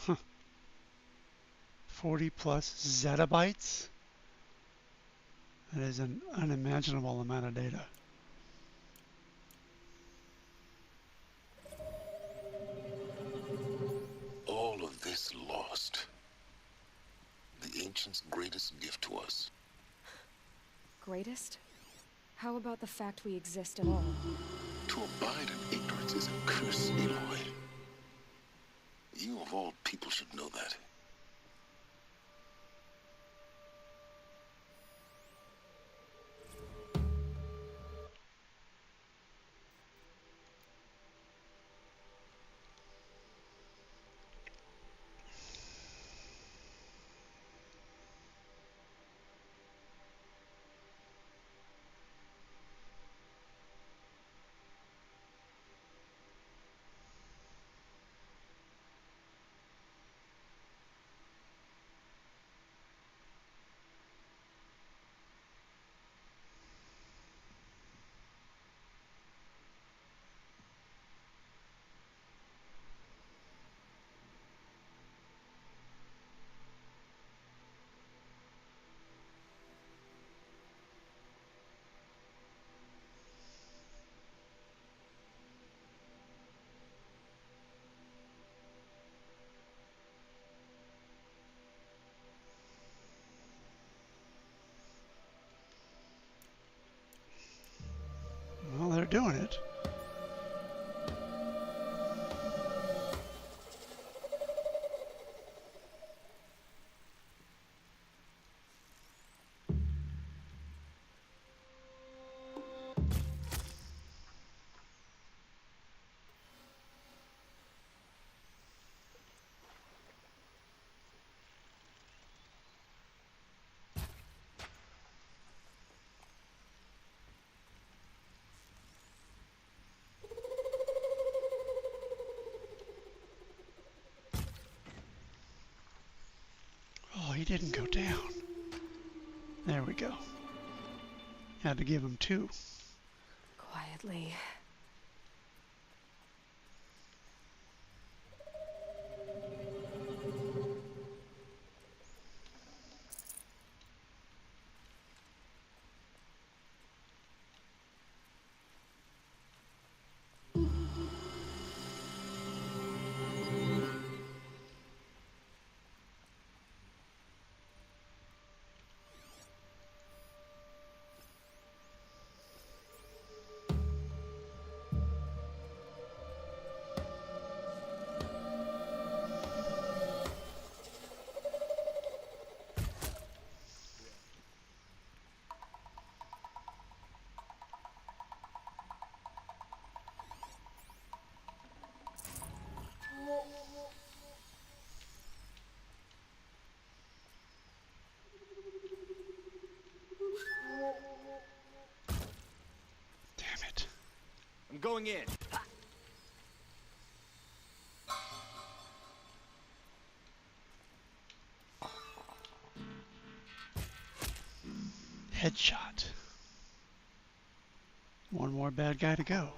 S1: Huh. 40 plus zettabytes? That is an unimaginable amount of data.
S12: All of this lost. The ancients' greatest gift to us.
S2: Greatest? How about the fact we exist at all?
S12: To abide in ignorance is a curse, Aloy. You of all people should know that.
S1: Well, they're doing it. didn't go down. There we go. Had to give him 2.
S2: Quietly.
S5: I'm going in.
S1: Headshot. One more bad guy to go.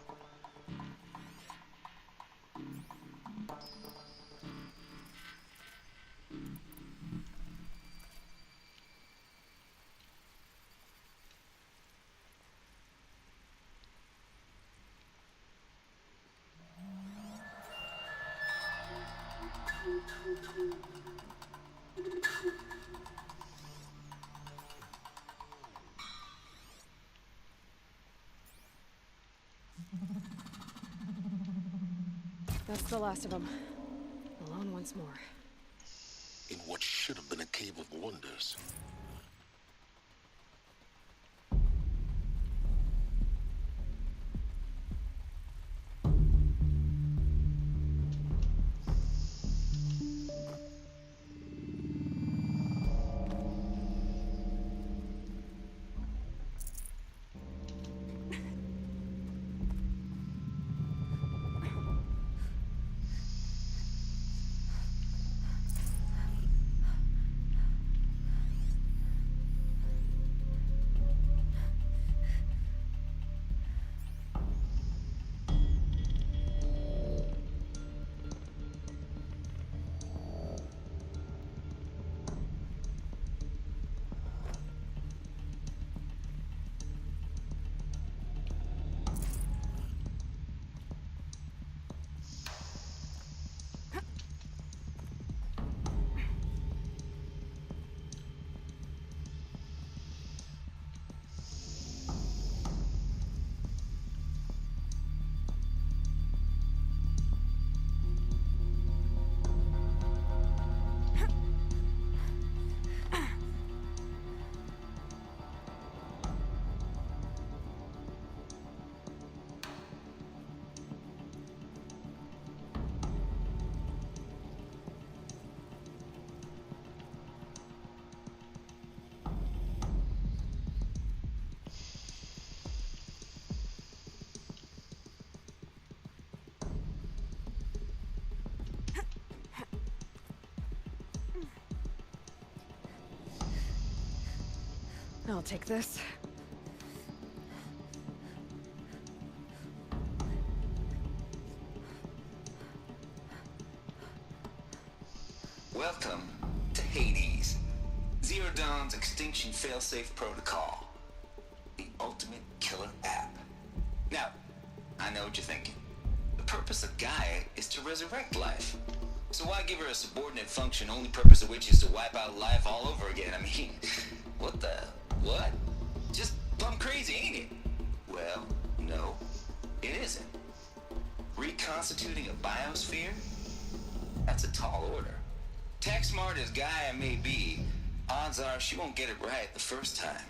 S2: That's the last of them. Alone once more.
S12: In what should have been a cave of wonders.
S2: I'll take this.
S3: Welcome to Hades, Zero Dawn's extinction failsafe protocol, the ultimate killer app. Now, I know what you're thinking. The purpose of Gaia is to resurrect life. So why give her a subordinate function, only purpose of which is to wipe out life all over again? I mean, what the... what? Just plumb crazy, ain't it? Well, no, it isn't. Reconstituting a biosphere? That's a tall order. Tech smart as Gaia may be, odds are she won't get it right the first time.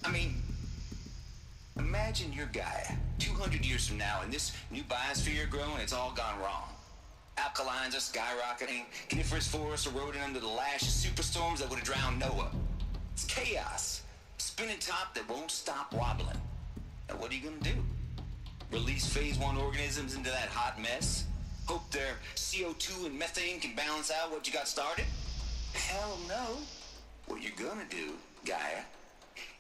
S3: I mean, imagine you're Gaia, 200 years from now, and this new biosphere growing, it's all gone wrong. Alkalines are skyrocketing, coniferous forests eroding under the lash of superstorms that would have drowned Noah. It's chaos. Spinning top that won't stop wobbling. Now what are you gonna do? Release phase 1 organisms into that hot mess? Hope their CO2 and methane can balance out what you got started? Hell no. What you're gonna do, Gaia,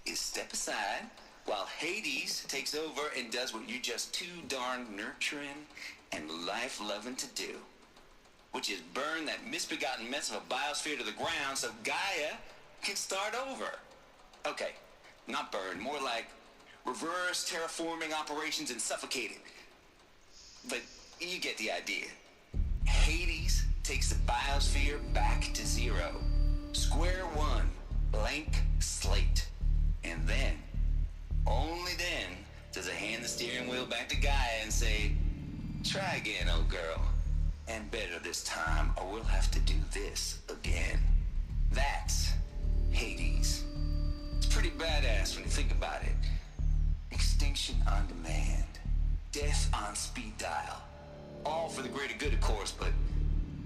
S3: is step aside while Hades takes over and does what you're just too darn nurturing and life-loving to do, which is burn that misbegotten mess of a biosphere to the ground so Gaia can start over. Okay, not burn, more like reverse terraforming operations and suffocate it. But you get the idea. Hades takes the biosphere back to zero. Square one, blank slate. And then, only then, does it hand the steering wheel back to Gaia and say, try again, old girl. And better this time, or we'll have to do this again. That's Hades. It's pretty badass when you think about it. Extinction on demand. Death on speed dial. All for the greater good, of course, but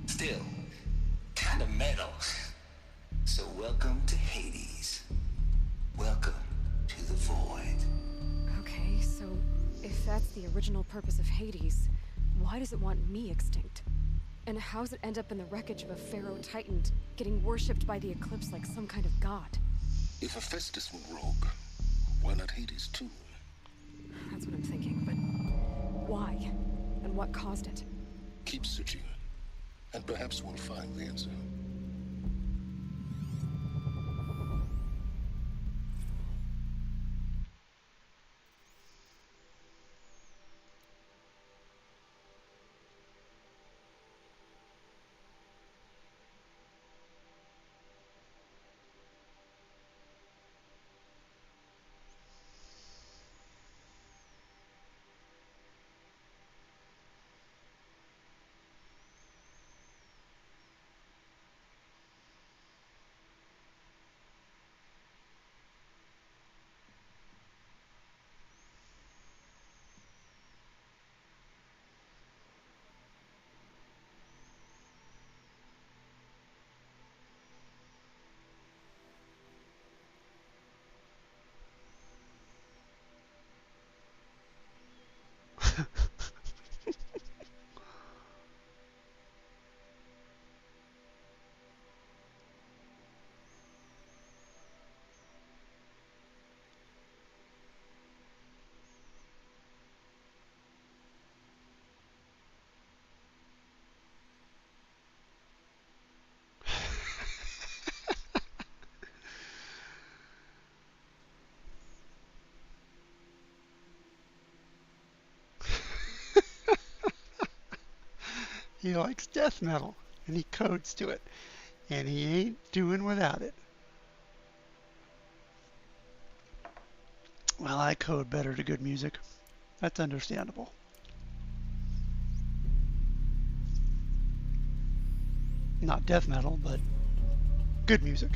S3: still, kind of metal. So welcome to Hades. Welcome to the void.
S2: Okay, so if that's the original purpose of Hades, why does it want me extinct? And how's it end up in the wreckage of a pharaoh titan getting worshipped by the Eclipse like some kind of god?
S12: If Hephaestus went rogue, why not Hades too?
S2: That's what I'm thinking, but why? And what caused it?
S12: Keep searching, and perhaps we'll find the answer.
S1: He likes death metal, and he codes to it, and he ain't doing without it. Well, I code better to good music. That's understandable. Not death metal, but good music.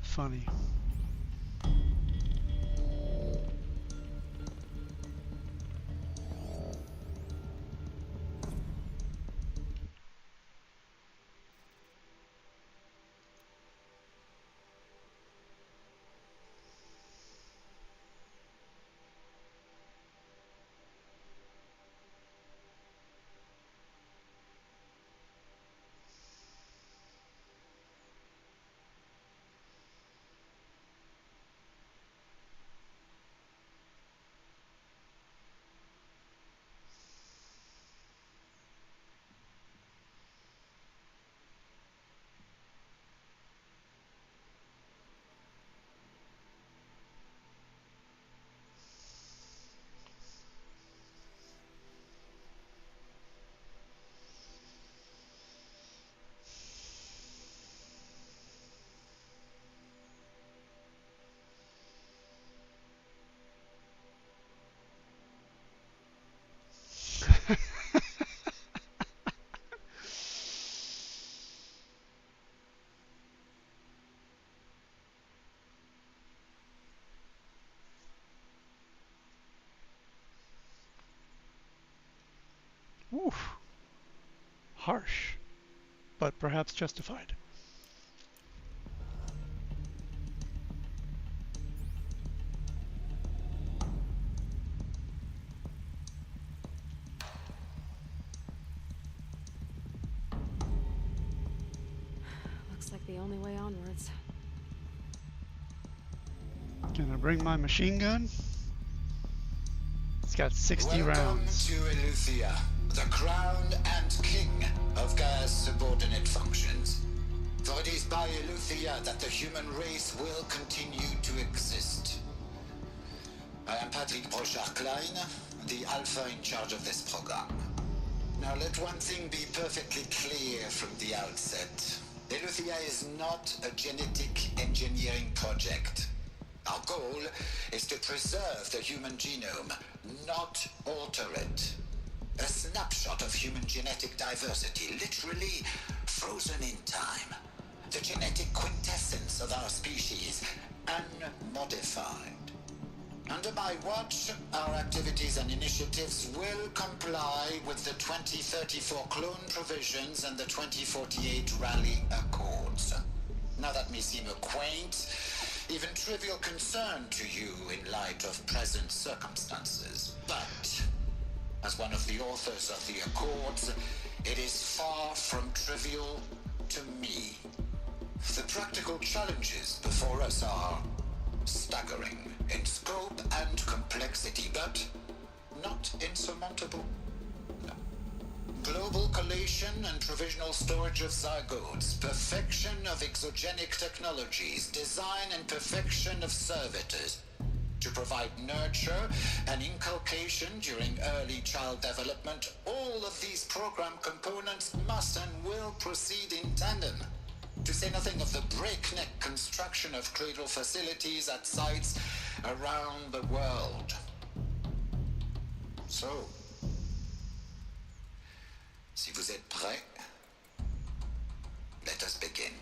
S1: Funny. harsh, but perhaps justified.
S2: Looks like the only way onwards.
S1: Can I bring my machine gun? It's got 60
S3: Welcome
S1: rounds.
S3: to Eleuthia, the crown and king of Gaia's subordinate functions. For it is by Eleuthia that the human race will continue to exist. I am Patrick Brochard-Klein, the Alpha in charge of this program. Now let one thing be perfectly clear from the outset. Eleuthia is not a genetic engineering project. Our goal is to preserve the human genome, not alter it. A snapshot of human genetic diversity, literally frozen in time. The genetic quintessence of our species, unmodified. Under my watch, our activities and initiatives will comply with the 2034 clone provisions and the 2048 Raleigh Accords. Now that may seem a quaint, even trivial concern to you in light of present circumstances, but as one of the authors of the Accords, it is far from trivial to me. The practical challenges before us are staggering in scope and complexity, but not insurmountable. No. Global collation and provisional storage of zygotes, perfection of exogenic technologies, design and perfection of servitors to provide nurture and inculcation during early child development. All of these program components must and will proceed in tandem. To say nothing of the breakneck construction of cradle facilities at sites around the world. So, si vous êtes prêts, let us begin.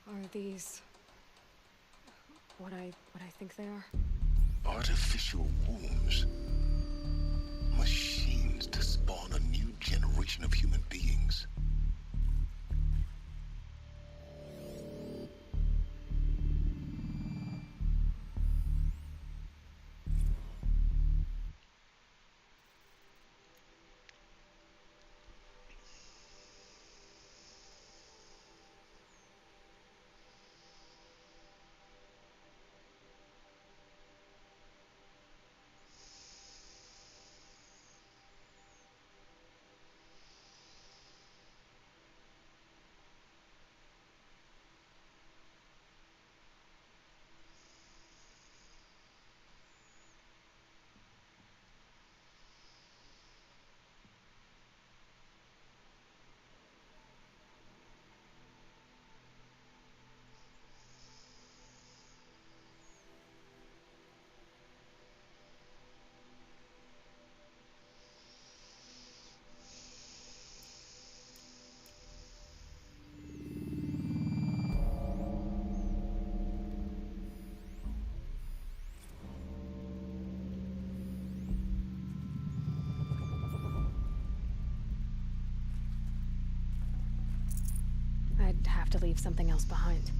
S2: Are these what I think they are?
S12: Artificial wombs. Machines to spawn a new generation of human beings.
S2: have to leave something else behind.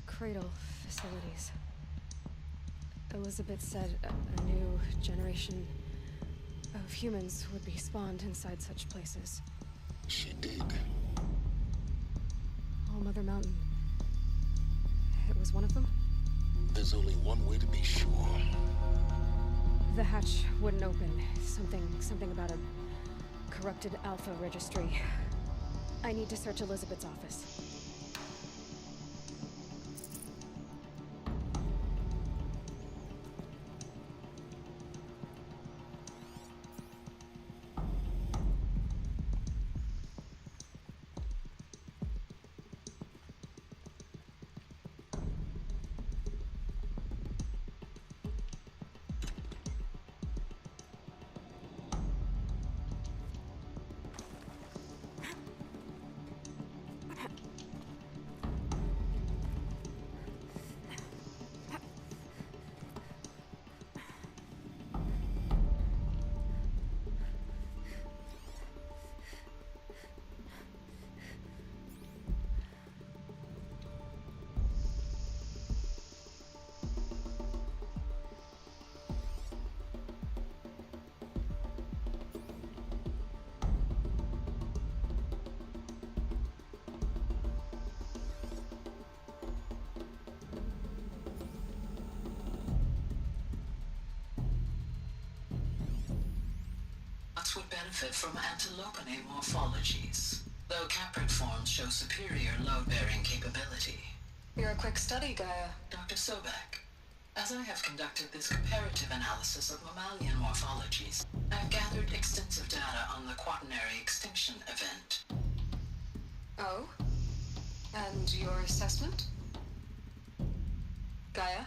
S2: Cradle facilities. Elizabeth said a new generation of humans would be spawned inside such places.
S12: She did.
S2: All Mother Mountain. It was one of them?
S12: There's only one way to be sure.
S2: The hatch wouldn't open. Something about a corrupted Alpha registry. I need to search Elizabeth's office.
S3: Would benefit from antilopinae morphologies, though caprid forms show superior load-bearing capability.
S21: You're a quick study, Gaia.
S3: Dr. Sobek, as I have conducted this comparative analysis of mammalian morphologies, I have gathered extensive data on the quaternary extinction event.
S21: Oh? And your assessment? Gaia?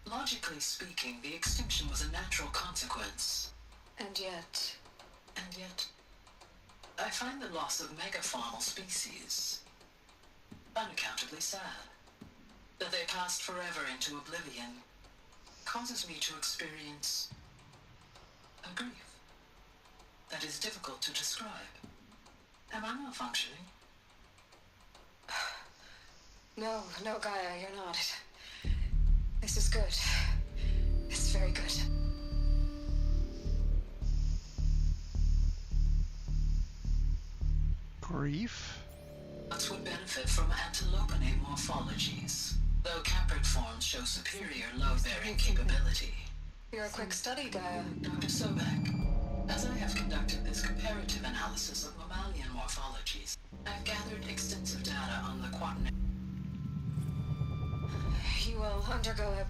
S3: Logically speaking, the extinction was a natural consequence.
S21: And yet,
S3: I find the loss of megafaunal species unaccountably sad. That they passed forever into oblivion causes me to experience a grief that is difficult to describe. Am I malfunctioning?
S21: No, Gaia, you're not. This is good. It's very good.
S1: Grief?
S3: Nuts would benefit from antilopinae morphologies, though caprid forms show superior load-bearing capability.
S21: You're a quick study, Gaia.
S3: Dr. Sobek, as I have conducted this comparative analysis of mammalian morphologies, I've gathered extensive data on the quaternary.
S21: You will undergo a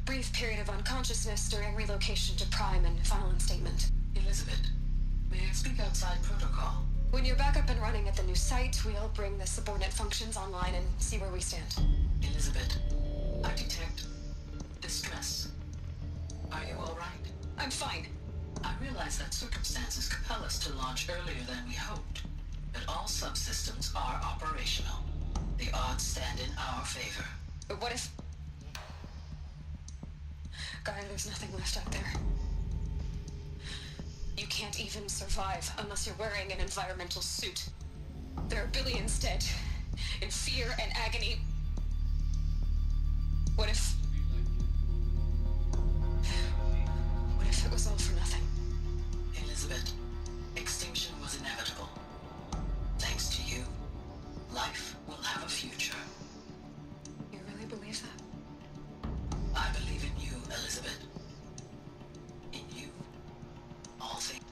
S21: brief period of unconsciousness during relocation to Prime and final instatement.
S3: Elizabeth, may I speak outside protocol?
S21: When you're back up and running at the new site, we'll bring the subordinate functions online and see where we stand.
S3: Elizabeth, I detect distress. Are you all right?
S21: I'm fine.
S3: I realize that circumstances compel us to launch earlier than we hoped, but all subsystems are operational. The odds stand in our favor.
S21: But what if... Gaia, there's nothing left out there. You can't even survive unless you're wearing an environmental suit. There are billions dead, in fear and agony. What if it was all for nothing?
S3: Elizabeth. Extinction was inevitable. Thanks to you, life will have a future.
S2: You really believe that?
S3: I believe in you, Elizabeth. In you, all things.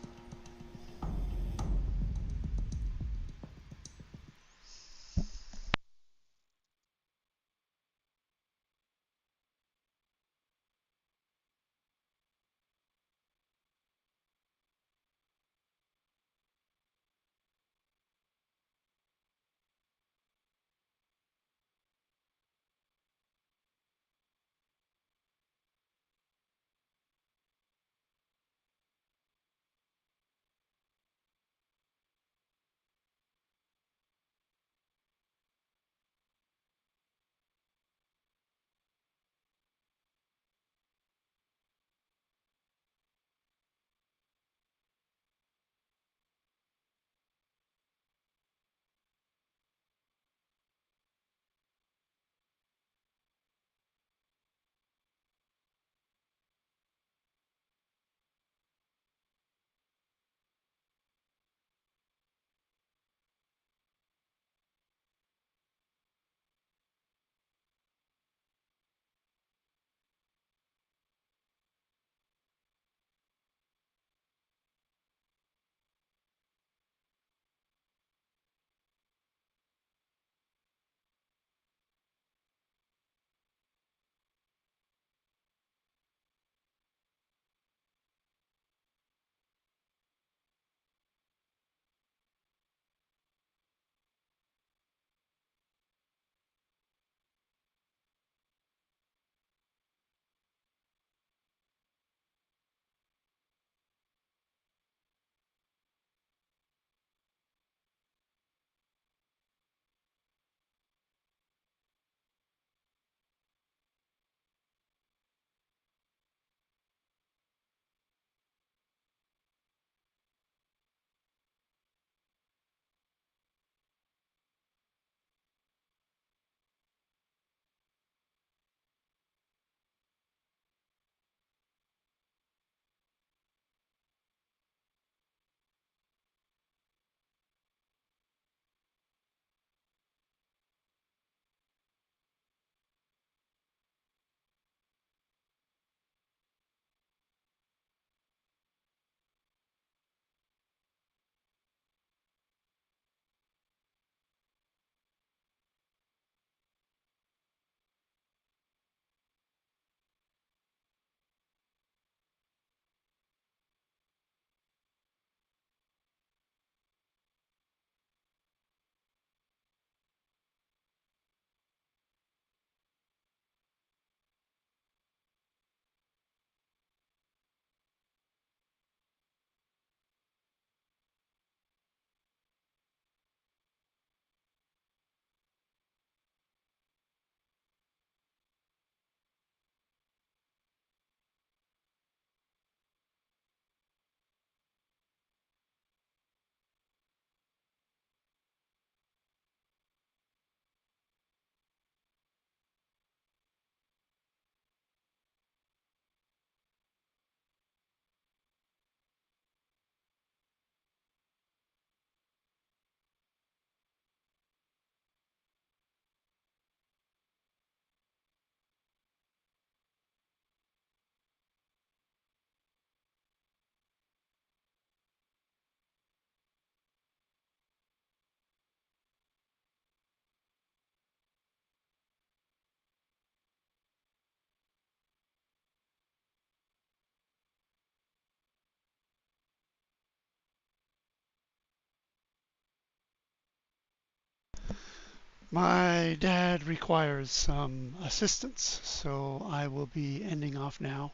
S1: My dad requires some assistance, so I will be ending off now.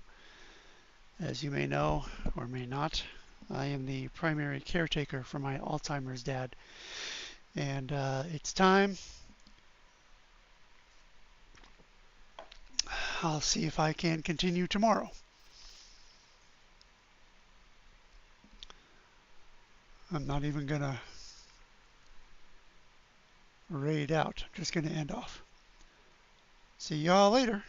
S1: As you may know, or may not, I am the primary caretaker for my Alzheimer's dad. And it's time. I'll see if I can continue tomorrow. I'm not even going to raid out. I'm just going to end off. See y'all later.